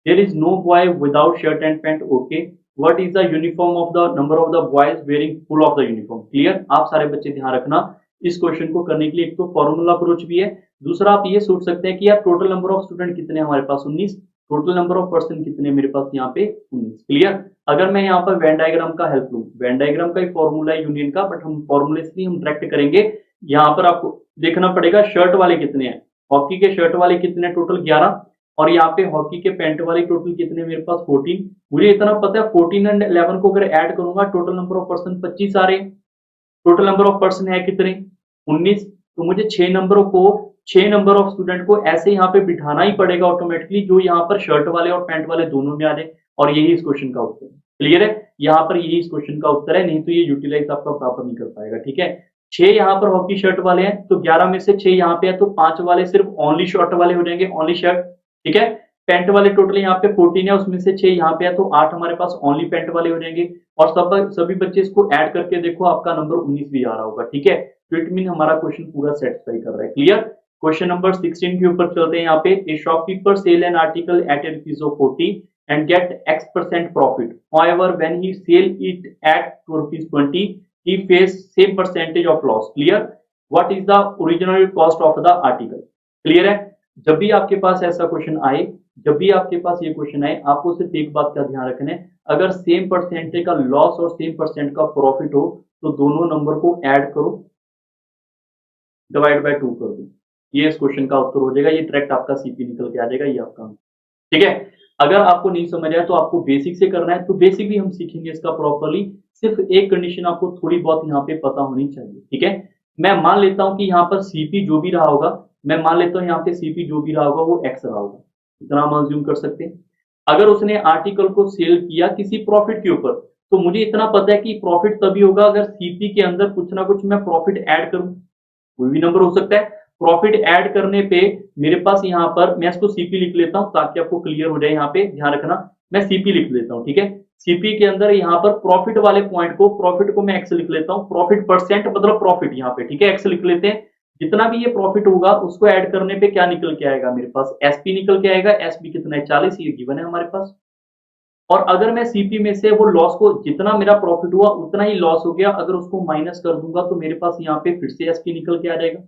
There is no boy without shirt and pant. Okay, what is the uniform of the number of the boys wearing full of the uniform? Clear? आप सारे बच्चे ध्यान रखना। इस क्वेश्चन को करने के लिए एक तो फॉर्मूला अप्रोच भी है, दूसरा आप ये सोच सकते हैं कि यार टोटल नंबर ऑफ स्टूडेंट कितने हमारे पास? 19। टोटल नंबर ऑफ पर्सन कितने मेरे पास? यहाँ पे 19। क्लियर? अगर मैं यहाँ पर वेन डायग्राम का हेल्प लूं, वेन डायग्राम का ही फॉर्मूला है यूनियन का, बट हम फॉर्मूले से नहीं हम डायरेक्ट करेंगे। यहाँ पर आपको देखना पड़ेगा शर्ट वाले कितने हैं। हॉकी के शर्ट वाले कितने? टोटल 11। और यहाँ पे हॉकी के पैंट वाले टोटल कितने मेरे पास? 14। मुझे इतना पता है 14 एंड 11 को अगर ऐड करूंगा टोटल नंबर ऑफ पर्सन 25 आ रहे हैं। टोटल नंबर ऑफ पर्सन है कितने? 19। तो मुझे 6 नंबर ऑफ स्टूडेंट को ऐसे यहाँ पे बिठाना ही पड़ेगा ऑटोमेटिकली, जो यहाँ पर शर्ट वाले और पैंट वाले दोनों में आ जाए, और यही इस क्वेश्चन का उत्तर है। क्लियर है? यहाँ पर यही इस क्वेश्चन का उत्तर है, नहीं तो ये यूटिलाइज आपका प्रॉपर नहीं कर पाएगा। ठीक है, 6 यहाँ पर हॉकी शर्ट वाले हैं, तो 11 में से 6 यहाँ पे है, तो 5 वाले सिर्फ ओनली शर्ट वाले हो जाएंगे, ओनली शर्ट। ठीक है, पैंट वाले टोटल यहाँ पे 14 है, उसमें से 6 यहाँ पे है, तो 8 हमारे पास ओनली पैंट वाले हो जाएंगे। और सभी बच्चे इसको ऐड करके देखो, आपका नंबर 19 भी आ रहा होगा। ठीक है, तो इट मीन हमारा क्वेश्चन पूरा सेटिस्फाई कर रहा है। क्लियर? क्वेश्चन नंबर 16 के ऊपर चलते हैं। यहाँ पे a shopkeeper sell an article at ₹40 and get X% profit. However, when he sell it at ₹20, he face same percentage of loss. Clear? What is the original cost of the article? Clear है? जब भी आपके पास ऐसा question आए, जब भी आपके पास ये क्वेश्चन आए, आपको सिर्फ एक बात का ध्यान रखना है, अगर सेम परसेंटेज का लॉस और सेम परसेंट का प्रॉफिट हो तो दोनों नंबर को ऐड करो, डिवाइड बाय 2 कर दो। ये इस क्वेश्चन का उत्तर हो जाएगा। ये डायरेक्ट आपका सीपी निकल के आ जाएगा, ये आपका। ठीक है, अगर आपको नहीं समझ आया तो आपको बेसिक से करना है, तो बेसिक भी हम सीखेंगे इसका प्रॉपर्ली। सिर्फ एक कंडीशन आपको थोड़ी बहुत यहाँ पे पता होनी चाहिए। ठीक है, मैं मान लेता हूं कि यहाँ पर सीपी जो भी रहा होगा, मैं मान लेता हूँ यहाँ पे सीपी जो भी रहा होगा वो एक्स रहा होगा, इतना हम अज्यूम कर सकते हैं। अगर उसने आर्टिकल को सेल किया किसी प्रॉफिट के ऊपर, तो मुझे इतना पता है कि प्रॉफिट तभी होगा अगर सीपी के अंदर कुछ ना कुछ मैं प्रॉफिट ऐड करूं। कोई भी नंबर हो सकता है, प्रॉफिट ऐड करने पे मेरे पास यहाँ पर, मैं इसको सीपी लिख लेता हूं ताकि आपको क्लियर हो जाए। यहाँ पे ध्यान रखना, मैं सीपी लिख लेता हूं। ठीक है, सीपी के अंदर यहाँ पर प्रॉफिट वाले पॉइंट को, प्रॉफिट को मैं एक्स लिख लेता हूं। प्रॉफिट परसेंट मतलब प्रॉफिट यहाँ पे, ठीक है, एक्स लिख लेते हैं। जितना भी ये प्रॉफिट होगा उसको ऐड करने पे क्या निकल के आएगा मेरे पास, एसपी निकल के आएगा। एसपी कितना है, 40, ये गिवन है हमारे पास। और अगर मैं सीपी में से वो लॉस को, जितना मेरा प्रॉफिट हुआ उतना ही लॉस हो गया, अगर उसको माइनस कर दूंगा तो मेरे पास यहाँ पे फिर से एसपी निकल के आ जाएगा।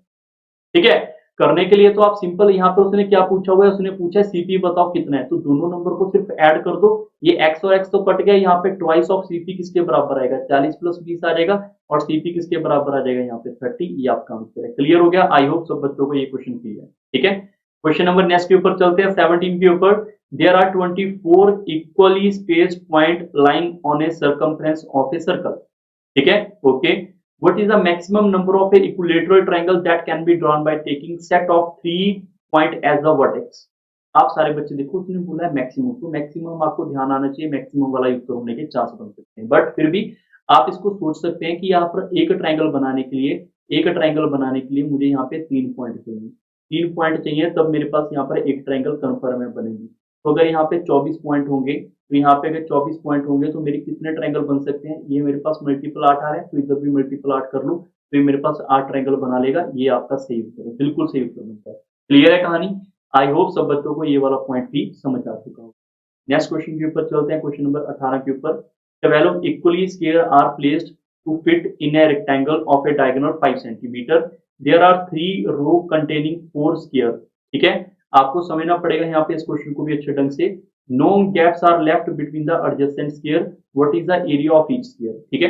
ठीक है, करने के लिए तो आप सिंपल, यहाँ पर उसने क्या पूछा हुआ है, उसने पूछा है सीपी बताओ कितना है, तो दोनों नंबर को सिर्फ ऐड कर दो। ये एक्स और एक्स तो कट गया, यहाँ पे ट्वाइस ऑफ सीपी किसके बराबर आएगा, 40 प्लस 20 आ जाएगा, और सीपी किसके बराबर आ जाएगा यहाँ पे 30। ये आपका आंसर है। क्लियर हो गया? आई होप सब बच्चों को ये क्वेश्चन क्लियर है। ठीक है, क्वेश्चन नंबर नेक्स्ट के ऊपर चलते हैं, 17 के ऊपर। There are 24 equally spaced point lying on a circumference of a circle. ठीक है, okay. What is the maximum number of a equilateral triangle that can be drawn by taking set of 3 point as the vertex? आप सारे बच्चे देखो, उसने बोला है maximum, तो मैक्सिमम आपको ध्यान आना चाहिए, मैक्सिमम वाला उत्तर होने के चांस बन सकते हैं। बट फिर भी आप इसको सोच सकते हैं कि यहाँ पर एक ट्राइंगल बनाने के लिए, मुझे यहाँ पे 3 पॉइंट चाहिए, 3 पॉइंट चाहिए, तब मेरे पास यहाँ पर एक ट्राइंगल कन्फर्म है बनेगी। तो अगर यहाँ पे 24 पॉइंट होंगे, तो यहाँ पे अगर 24 पॉइंट होंगे तो मेरे कितने ट्रायंगल बन सकते हैं, ये मेरे पास मल्टीपल 8 आ रहा है, तो इधर भी मल्टीपल 8 कर लूं तो ये मेरे पास 8 ट्रायंगल बना लेगा। ये आपका सही उत्तर है, बिल्कुल सही उत्तर बनता है। क्लियर है कहानी? आई होप सब बच्चों को ये वाला पॉइंट भी समझ आ चुका हो। नेक्स्ट क्वेश्चन के ऊपर चलते हैं, क्वेश्चन नंबर 18 के ऊपर। 12 equally square are placed to fit in a rectangle of a diagonal 5 centimetre. There are 3 row containing 4 square. ठीक है, आपको समझना पड़ेगा यहाँ पे इस क्वेश्चन को भी अच्छे ढंग से। No gaps are left between the adjacent sphere. What is the area of each sphere? ठीक है,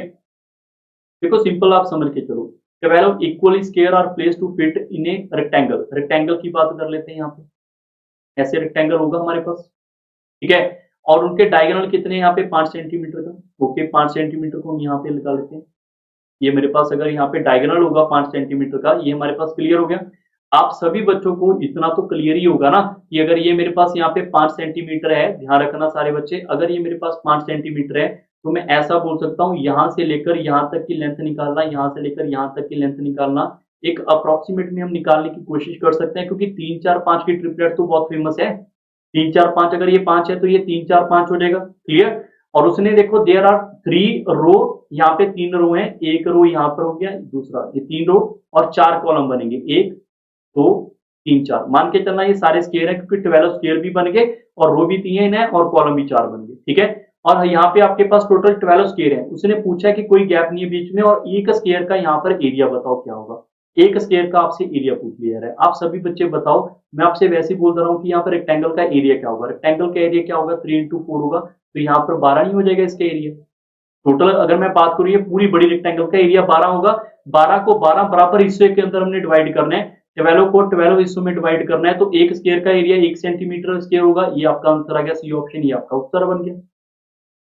देखो सिंपल आप समझ के चलो। Twelve equal square are place to fit in a rectangle. Rectangle की बात कर लेते हैं यहाँ पे, ऐसे रेक्टेंगल होगा हमारे पास। ठीक है, और उनके डायगोनल कितने यहाँ पे 5 सेंटीमीटर का। ओके, 5 सेंटीमीटर को हम यहाँ पे लगा लेते हैं। ये मेरे पास अगर यहाँ पे डायगोनल होगा 5 सेंटीमीटर का, ये हमारे पास क्लियर हो गया। आप सभी बच्चों को इतना तो क्लियर ही होगा ना कि अगर ये मेरे पास यहाँ पे 5 सेंटीमीटर है, ध्यान रखना सारे बच्चे, अगर ये मेरे पास 5 सेंटीमीटर है तो मैं ऐसा बोल सकता हूँ, यहां से लेकर यहां तक की लेंथ निकालना, यहां से लेकर यहां तक की लेंथ निकालना, एक अप्रोक्सीमेट में हम निकालने की कोशिश कर सकते हैं, क्योंकि 3 4 5 की ट्रिपलेट तो बहुत फेमस है। 3 4 5, अगर ये 5 है तो ये 3 4 5 हो जाएगा। क्लियर? और उसने देखो देयर आर 3 रो, यहाँ पे 3 रो है, एक रो यहाँ पर हो गया, दूसरा ये 3 रो और 4 कॉलम बनेंगे, 1 2 3 4। मान के चलना ये सारे स्क्वायर है, क्योंकि 12 स्क्वायर भी बन गए और रो भी 3 है और कॉलम भी 4 बन गए। ठीक है, और यहाँ पे आपके पास टोटल 12 स्क्वायर है। उसने पूछा कि कोई गैप नहीं है बीच में, और एक स्क्वायर का यहाँ पर एरिया बताओ क्या होगा। एक स्क्वायर का आपसे एरिया पूछ लिया है। आप सभी बच्चे बताओ, मैं आपसे वैसे ही बोल रहा हूँ कि यहाँ पर रेक्टेंगल का एरिया क्या होगा। रेक्टेंगल का एरिया क्या होगा, 3 into 4 होगा, तो यहाँ पर 12 नहीं हो जाएगा इसका एरिया। टोटल अगर मैं बात करूँ, ये पूरी बड़ी रेक्टेंगल का एरिया 12 होगा। 12 को 12 बराबर हिस्से के अंदर हमने डिवाइड करना है, 12 को 12 हिस्सों में डिवाइड करना है, तो एक स्क्वायर का एरिया 1 सेंटीमीटर स्क्वायर होगा। ये आपका आंसर आ गया, सी ऑप्शन, ये आपका उत्तर बन गया।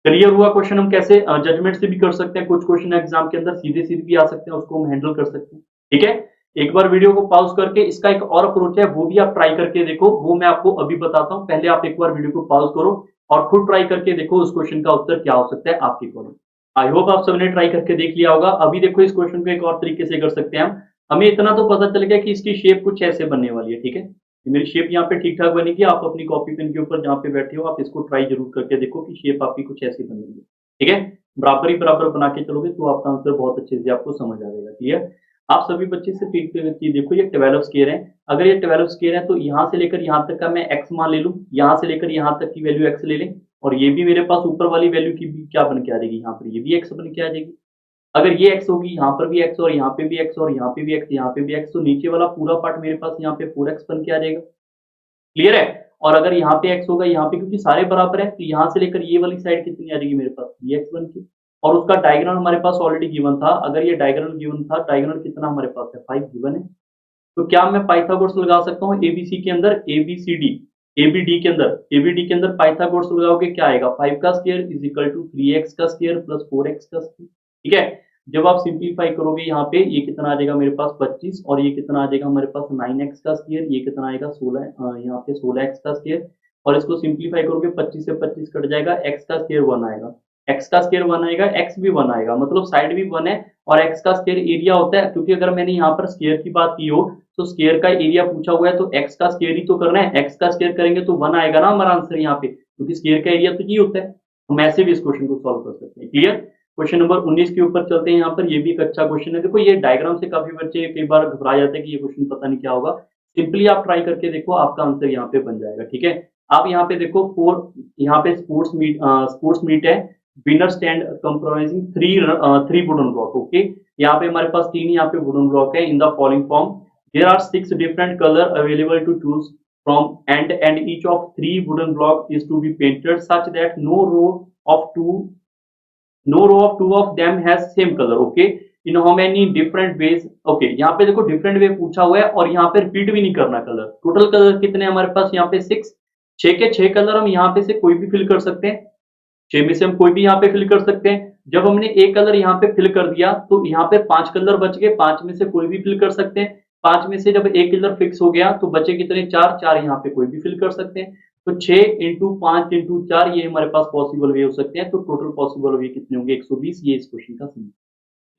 क्लियर हुआ? क्वेश्चन हम कैसे जजमेंट से भी कर सकते हैं, कुछ क्वेश्चन एग्जाम के अंदर सीधे सीधे भी आ सकते हैं, उसको हम हैंडल कर सकते हैं। ठीक है, एक बार वीडियो को पॉज करके, इसका एक और अप्रोच है, वो भी आप ट्राई करके देखो, वो मैं आपको अभी बताता हूं। पहले आप एक बार वीडियो को पॉज करो और खुद ट्राई करके देखो उस क्वेश्चन का उत्तर क्या हो सकता है आपके अकॉर्डिंग। आई होप आप सबने ट्राई करके देख लिया होगा। अभी देखो इस क्वेश्चन को एक और तरीके से कर सकते हैं हम। हमें इतना तो पता चल गया कि इसकी शेप कुछ ऐसे बनने वाली है। ठीक है, मेरी शेप यहाँ पे ठीक ठाक बनेगी। आप अपनी कॉपी पेन के ऊपर जहाँ पे बैठे हो, आप इसको ट्राई जरूर करके देखो कि शेप आपकी कुछ ऐसी बनेगी। ठीक है, बराबर ही बराबर बना के चलोगे तो आपका आंसर बहुत अच्छे से आपको समझ आ जाएगा। क्लियर? आप सभी बच्चे से देखो, ये 12 स्क्वायर है। अगर ये 12 स्क्वायर है तो यहाँ से लेकर यहाँ तक का मैं x मान ले लूं, यहाँ से लेकर यहाँ तक की वैल्यू x ले लें, और ये भी मेरे पास ऊपर वाली वैल्यू की भी क्या बन के आ जाएगी, यहाँ पर ये भी x बन के आ जाएगी। अगर ये x होगी, यहाँ पर भी x, और यहाँ पे भी x, और यहाँ पे भी x, यहाँ पे भी x, तो नीचे वाला पूरा पार्ट मेरे पास यहाँ पे 4x बन के आ जाएगा। क्लियर है? और अगर यहाँ पे x होगा, यहाँ पे क्योंकि सारे बराबर है, तो यहाँ से लेकर ये वाली साइड कितनी आ जाएगी मेरे पास, ये x बन के। और उसका डायगोनल हमारे पास ऑलरेडी गिवन था। अगर ये डायगोनल गिवन था, डायगोनल कितना हमारे पास है, 5 गिवन है। तो क्या मैं पाइथागोरस लगा सकता हूँ एबीसी के अंदर, एबीसीडी, एबीडी के अंदर, एबीडी के अंदर पाइथागोरस लगाओगे क्या आएगा, 5 का square is equal to 3x का स्क्वायर प्लस 4x का स्क्वायर। ठीक है, जब आप सिंप्लीफाई करोगे यहाँ पे, ये कितना आ जाएगा मेरे पास 25, और ये कितना आ जाएगा हमारे पास 9x का स्क्वायर, ये कितना आएगा 16, यहाँ पे 16x का स्क्वायर, और इसको सिंप्लीफाई करोगे 25 से 25 कट जाएगा, x का स्क्वायर 1 आएगा, x का स्क्वायर 1 आएगा, x भी 1 आएगा, मतलब साइड भी 1 है, और x का स्क्वायर एरिया होता है, क्योंकि अगर मैंने यहाँ पर स्क्वायर की बात की हो तो स्क्वायर का एरिया पूछा हुआ है, तो x का स्क्वायर ही तो करना है, x का स्क्वायर करेंगे तो 1 आएगा ना हमारा आंसर यहाँ पे, क्योंकि स्क्वायर का एरिया तो ये होता है। हम ऐसे भी इस क्वेश्चन को सॉल्व कर सकते हैं। क्लियर? क्वेश्चन नंबर 19 के ऊपर चलते हैं। यहाँ पर ये भी एक अच्छा क्वेश्चन है। देखो ये डायग्राम से काफी बच्चे कई बार घबरा जाते हैं कि ये क्वेश्चन पता नहीं क्या होगा। सिंपली आप ट्राई करके देखो, आपका आंसर यहाँ पे बन जाएगा। ठीक है, आप यहाँ पे देखो यहाँ पे स्पोर्ट्स मीट है। Winner stand compromising three wooden block. Okay, यहाँ पे हमारे पास 3 यहाँ पे वुडन ब्लॉक है in the following form. There are 6 different colour available to choose from, and each of 3 wooden block is to be painted such that no row of two of them has same color. Okay, in how many different ways. Okay, यहाँ पे देखो different way पूछा हुआ है और यहाँ पे repeat भी नहीं करना कलर। टोटल कलर कितने हमारे पास यहाँ पे 6, 6 के 6 कलर हम यहाँ पे से कोई भी फिल कर सकते हैं। 6 में से हम कोई भी यहाँ पे फिल कर सकते हैं। जब हमने एक कलर यहाँ पे फिल कर दिया तो यहाँ पे 5 कलर बच गए, 5 में से कोई भी फिल कर सकते हैं। 5 में से जब एक कलर फिक्स हो गया तो बचे कितने, 4, 4 यहाँ पे कोई भी फिल कर सकते हैं। तो 6 इंटू 5 इंटू 4 ये हमारे पास पॉसिबल वे हो सकते हैं। तो टोटल पॉसिबल वे कितने होंगे, 120। ये इस क्वेश्चन का सही।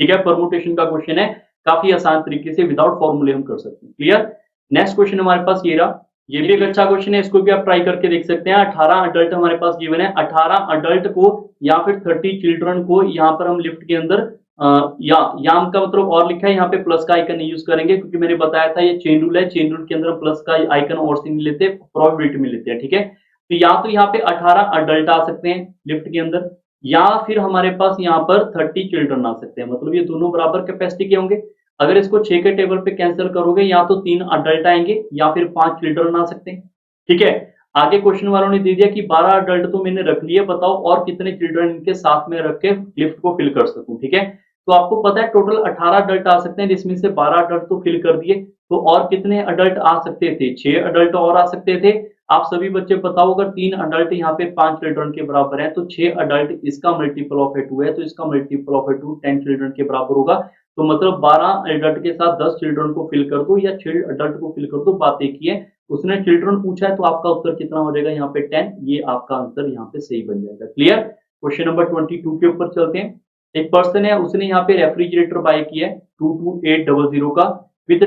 ठीक है, परमुटेशन का क्वेश्चन है, काफी आसान तरीके से विदाउट फॉर्मूले हम कर सकते हैं। क्लियर। नेक्स्ट क्वेश्चन हमारे पास ये रहा, ये भी एक अच्छा क्वेश्चन है, इसको भी आप ट्राई करके देख सकते हैं। 18 अडल्ट हमारे पास गिवन है। 18 अडल्ट को या फिर 30 चिल्ड्रन को यहाँ पर हम लिफ्ट के अंदर याम का मतलब और लिखा है, यहाँ पे प्लस का आइकन नहीं यूज करेंगे क्योंकि मैंने बताया था ये चेन रूल है। चेन रूल के अंदर हम प्लस का आइकन और से नहीं लेते, प्रोबेबिलिटी में लेते हैं। ठीक है, तो यहाँ पे 18 अडल्ट आ सकते हैं लिफ्ट के अंदर, या फिर हमारे पास यहाँ पर 30 चिल्ड्रन आ सकते हैं। मतलब ये दोनों बराबर कैपेसिटी के होंगे। अगर इसको 6 के टेबल पे कैंसिल करोगे या तो 3 अडल्ट आएंगे या फिर 5 चिल्ड्रन आ सकते हैं। ठीक है, आगे क्वेश्चन वालों ने दे दिया कि 12 अडल्ट तो मैंने रख लिए, बताओ और कितने चिल्ड्रन इनके साथ में रख के लिफ्ट को फिल कर सकूं। ठीक है, तो आपको पता है टोटल 18 अडल्ट आ सकते हैं, जिसमें से 12 अडल्ट तो फिल कर दिए। तो और कितने अडल्ट आ सकते थे, 6 अडल्ट और आ सकते थे। आप सभी बच्चे बताओ, अगर 3 अडल्ट यहाँ पे 5 चिल्ड्रन के बराबर है तो 6 अडल्ट इसका मल्टीपल ऑफ 2 है, तो इसका मल्टीपल ऑफ 2 10 चिल्ड्रन के बराबर होगा। तो मतलब 12 अडल्ट के साथ 10 चिल्ड्रन को फिल कर दो या 6 अडल्ट को फिल कर दो, बात एक ही है। उसने चिल्ड्रन पूछा है तो आपका उत्तर कितना हो जाएगा यहाँ पे 10। ये आपका आंसर यहाँ पे सही बन जाएगा। क्लियर। क्वेश्चन नंबर 22 के ऊपर चलते हैं। एक पर्सन है, उसने यहाँ पे रेफ्रिजरेटर बाय किया है 22800 का विद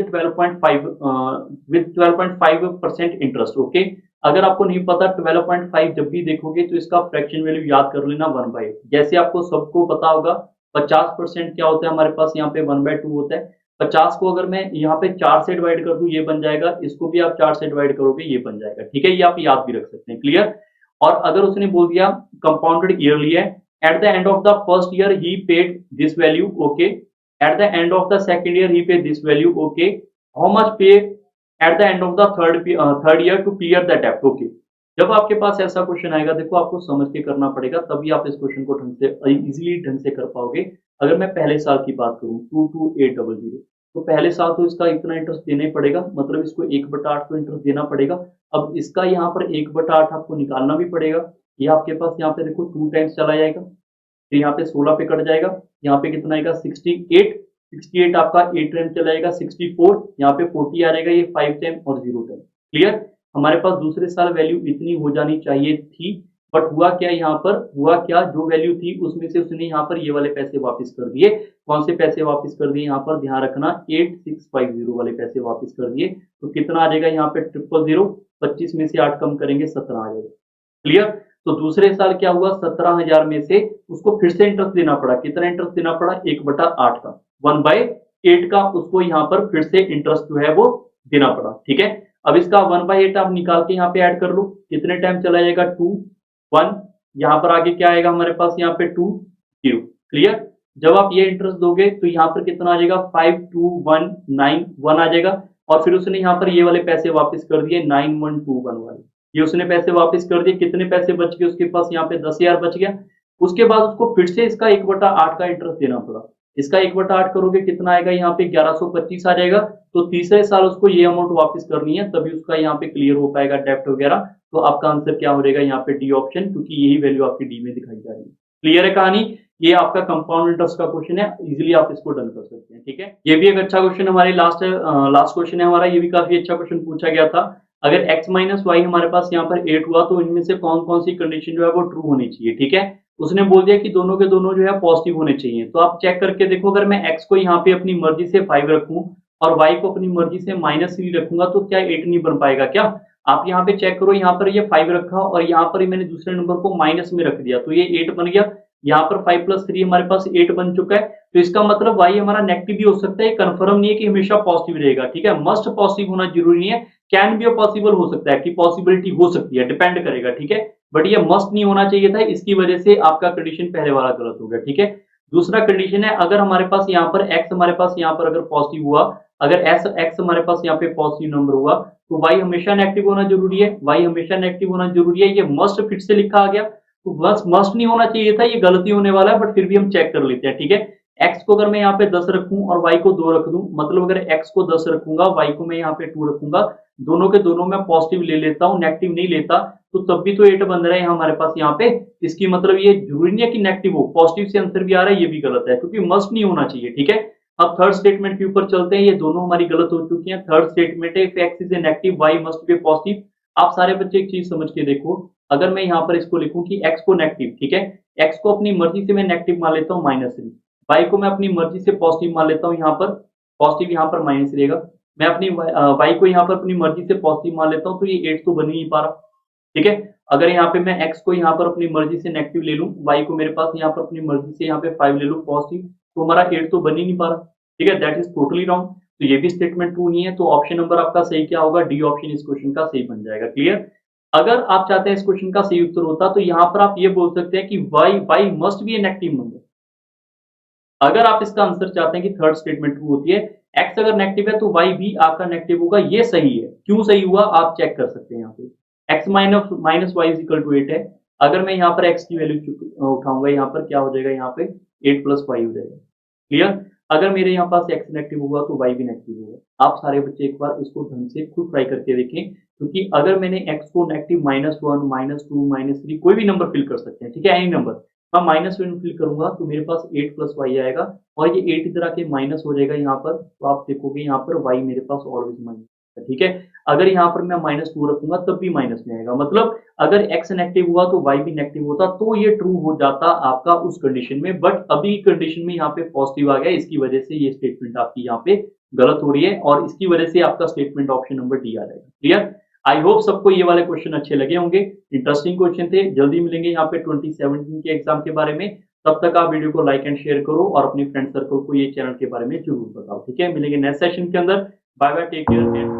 12.5% इंटरेस्ट। ओके, अगर आपको नहीं पता 12.5 जब भी देखोगे तो इसका फ्रैक्शन वैल्यू याद कर लेना 1/8। जैसे आपको सबको पता होगा 50% क्या होता है हमारे पास यहाँ पे 1/2 होता है। 50 को अगर मैं यहाँ पे 4 से डिवाइड कर दूं ये बन जाएगा, इसको भी आप 4 से डिवाइड करोगे ये बन जाएगा। ठीक है, ये आप याद भी रख सकते हैं। क्लियर। और अगर उसने बोल दिया कंपाउंडेड ईयरली है, at the end of the first year he paid this value. Okay, at the end of the second year he paid this value. Okay, how much pay at the end of the third year to clear the debt. Okay, जब आपके पास ऐसा question आएगा, देखो आपको समझ के करना पड़ेगा, तभी आप इस क्वेश्चन को ढंग से इजीली ढंग से कर पाओगे। अगर मैं पहले साल की बात करूं 22800, तो पहले साल तो इसका इतना इंटरेस्ट देना ही पड़ेगा, मतलब इसको 1/8 को इंटरेस्ट देना पड़ेगा। अब इसका यहाँ पर 1/8 आपको निकालना भी पड़ेगा। ये आपके पास यहाँ पे देखो 2 टाइम्स चला जाएगा, तो यहाँ पे 16 पे कट जाएगा। यहाँ पे कितना आएगा 68 आपका 8 टाइम चला जाएगा 64, यहाँ पे 40 आ जाएगा, ये 5 टाइम और 0 टाइम। क्लियर। हमारे पास दूसरे साल वैल्यू इतनी हो जानी चाहिए थी, बट हुआ क्या, यहाँ पर हुआ क्या, जो वैल्यू थी उसमें से उसने यहाँ पर ये वाले पैसे वापस कर दिए। कौन से पैसे वापस कर दिए, यहाँ पर ध्यान रखना 8650 वाले पैसे वापस कर दिए। तो कितना आ जाएगा यहाँ पे 000, 25 में से 8 कम करेंगे 17 आ जाएगा। क्लियर। तो दूसरे साल क्या हुआ, 17,000 में से उसको फिर से इंटरेस्ट देना पड़ा। कितना इंटरेस्ट देना पड़ा, 1/8 का, 1/8 का उसको यहाँ पर फिर से इंटरेस्ट जो है वो देना पड़ा। ठीक है, अब इसका 1/8 आप निकाल के यहाँ पे ऐड कर लो, कितने टाइम चला जाएगा 2 1, यहाँ पर आगे क्या आएगा हमारे पास यहाँ पे 2 0। क्लियर। जब आप ये इंटरेस्ट दोगे तो यहाँ पर कितना आ जाएगा 52191 आ जाएगा, और फिर उसने यहाँ पर ये वाले पैसे वापस कर दिए 9121 वाले, ये उसने पैसे वापस कर दिए। कितने पैसे बच गए उसके पास, यहाँ पे 10,000 बच गया। उसके बाद उसको फिर से इसका 1/8 का इंटरेस्ट देना पड़ा। इसका 1/8 करोगे कितना आएगा, यहाँ पे 1125 आ जाएगा। तो तीसरे साल उसको ये अमाउंट वापस करनी है, तभी उसका यहाँ पे क्लियर हो पाएगा डेप्ट वगैरह। तो आपका आंसर क्या हो जाएगा यहाँ पे डी ऑप्शन, क्योंकि यही वैल्यू आपकी डी में दिखाई जा रही है। क्लियर है कहानी। ये आपका कंपाउंड इंटरेस्ट का क्वेश्चन है, इजीली आप इसको डन कर सकते हैं। ठीक है, ये भी एक अच्छा क्वेश्चन हमारे लास्ट क्वेश्चन है हमारा, ये भी काफी अच्छा क्वेश्चन पूछा गया था। अगर x माइनस वाई हमारे पास यहाँ पर 8 हुआ तो इनमें से कौन कौन सी कंडीशन जो है वो ट्रू होनी चाहिए। ठीक है, उसने बोल दिया कि दोनों के दोनों जो है पॉजिटिव होने चाहिए। तो आप चेक करके देखो, अगर मैं x को यहाँ पे अपनी मर्जी से 5 रखूं और y को अपनी मर्जी से -3 रखूंगा तो क्या 8 नहीं बन पाएगा क्या। आप यहाँ पे चेक करो, यहाँ पर ये 5 रखा और यहाँ पर मैंने दूसरे नंबर को माइनस में रख दिया तो ये 8 बन गया। यहाँ पर 5 प्लस 3 हमारे पास 8 बन चुका है, तो इसका मतलब y हमारा नेगेटिव भी हो सकता है, कंफर्म नहीं है कि हमेशा पॉजिटिव रहेगा, ठीक है। मस्ट पॉजिटिव होना जरूरी नहीं है, कैन बी पॉसिबल हो सकता है कि पॉसिबिलिटी हो सकती है, डिपेंड करेगा, ठीक है। बट ये मस्ट नहीं होना चाहिए था, इसकी वजह से आपका कंडीशन पहले वाला गलत हो गया, ठीक है। दूसरा कंडीशन है, अगर हमारे पास यहाँ पर x हमारे पास यहाँ पर अगर पॉजिटिव हुआ, अगर x हमारे पास यहाँ पे पॉजिटिव नंबर हुआ, तो y हमेशा नेगेटिव होना जरूरी है, y हमेशा नेगेटिव होना जरूरी है। ये मस्ट फिट से लिखा आ गया, तो बस मस्ट नहीं होना चाहिए था, ये गलती होने वाला है, बट फिर भी हम चेक कर लेते हैं, ठीक है। x को अगर मैं यहाँ पे 10 रखूं और y को 2 रख दूं, मतलब अगर x को 10 रखूंगा, y को मैं यहाँ पे 2 रखूंगा, दोनों के दोनों मैं पॉजिटिव ले लेता हूँ, नेगेटिव नहीं लेता, तो तब भी तो 8 बन रहा है हमारे पास यहाँ पे। इसकी मतलब ये जरूरी नहीं है कि नेगेटिव हो, पॉजिटिव से आंसर भी आ रहा है, ये भी गलत है, क्योंकि मस्ट नहीं होना चाहिए, ठीक है। अब थर्ड स्टेटमेंट के ऊपर चलते हैं, ये दोनों हमारी गलत हो चुकी हैं। थर्ड स्टेटमेंट है, if x is a negative y must be positive. आप सारे बच्चे एक चीज समझ के देखो, अगर मैं यहाँ पर इसको लिखूं कि x को नेगेटिव, ठीक है, x को अपनी मर्जी से मैं नेगेटिव मान लेता हूँ -3, y को मैं अपनी मर्जी से पॉजिटिव मान लेता हूँ, यहाँ पर पॉजिटिव, यहाँ पर माइनस रहेगा। मैं अपनी y को यहाँ पर अपनी मर्जी से पॉजिटिव मान लेता हूँ, तो ये 8 तो बन ही नहीं पा रहा, ठीक है। अगर यहाँ पे मैं x को यहाँ पर अपनी मर्जी से नेगेटिव ले लूं, y को मेरे पास यहाँ पर अपनी मर्जी से यहाँ पे 5 ले लूं पॉजिटिव, तो हमारा 8 तो बन ही नहीं पा रहा, ठीक है। दैट इज टोटली रॉन्ग, तो ये भी स्टेटमेंट ट्रू नहीं है, तो ऑप्शन नंबर आपका सही क्या होगा, डी ऑप्शन इस क्वेश्चन का सही बन जाएगा। क्लियर। अगर आप चाहते हैं इस क्वेश्चन का सही उत्तर होता, तो यहाँ पर आप ये बोल सकते हैं कि y must be A negative number. अगर आप इसका आंसर चाहते हैं कि थर्ड स्टेटमेंट ट्रू होती है, x अगर नेगेटिव है तो y भी आपका नेगेटिव होगा, ये सही है। क्यों सही हुआ आप चेक कर सकते हैं यहाँ पे, x minus y is equal to 8 है। अगर मैं यहाँ पर x की वैल्यू उठाऊंगा, यहाँ पर क्या हो जाएगा, यहाँ पे 8 प्लस वाई हो जाएगा। क्लियर। अगर मेरे यहाँ पास x नेगेटिव होगा तो y भी नेगेटिव होगा। आप सारे बच्चे एक बार इसको ढंग से खुद ट्राई करके देखें, क्योंकि अगर मैंने x को नेगेटिव -1 -2 -3 कोई भी नंबर फिल कर सकते हैं, ठीक है, एनी नंबर, मैं -1 फिल करूंगा तो मेरे पास 8 प्लस वाई आएगा, और ये 8 इधर आके माइनस हो जाएगा यहाँ पर, तो आप देखोगे यहाँ पर y मेरे पास ऑलवेज माइनस है, ठीक है। अगर यहाँ पर मैं -2 रखूंगा तब भी माइनस में आएगा, मतलब अगर x नेगेटिव हुआ तो y भी नेगेटिव होता, तो ये ट्रू हो जाता आपका उस कंडीशन में। बट अभी कंडीशन में यहाँ पे पॉजिटिव आ गया, इसकी वजह से ये स्टेटमेंट आपकी यहाँ पे गलत हो रही है, और इसकी वजह से आपका स्टेटमेंट ऑप्शन नंबर डी आ जाएगा। क्लियर। आई होप सबको ये वाले क्वेश्चन अच्छे लगे होंगे, इंटरेस्टिंग क्वेश्चन थे। जल्दी मिलेंगे यहाँ पे 2017 के एग्जाम के बारे में, तब तक आप वीडियो को लाइक एंड शेयर करो, और अपने फ्रेंड सर्कल को ये चैनल के बारे में जरूर बताओ, ठीक है। मिलेंगे नेक्स्ट सेशन के अंदर। Bye bye, take care.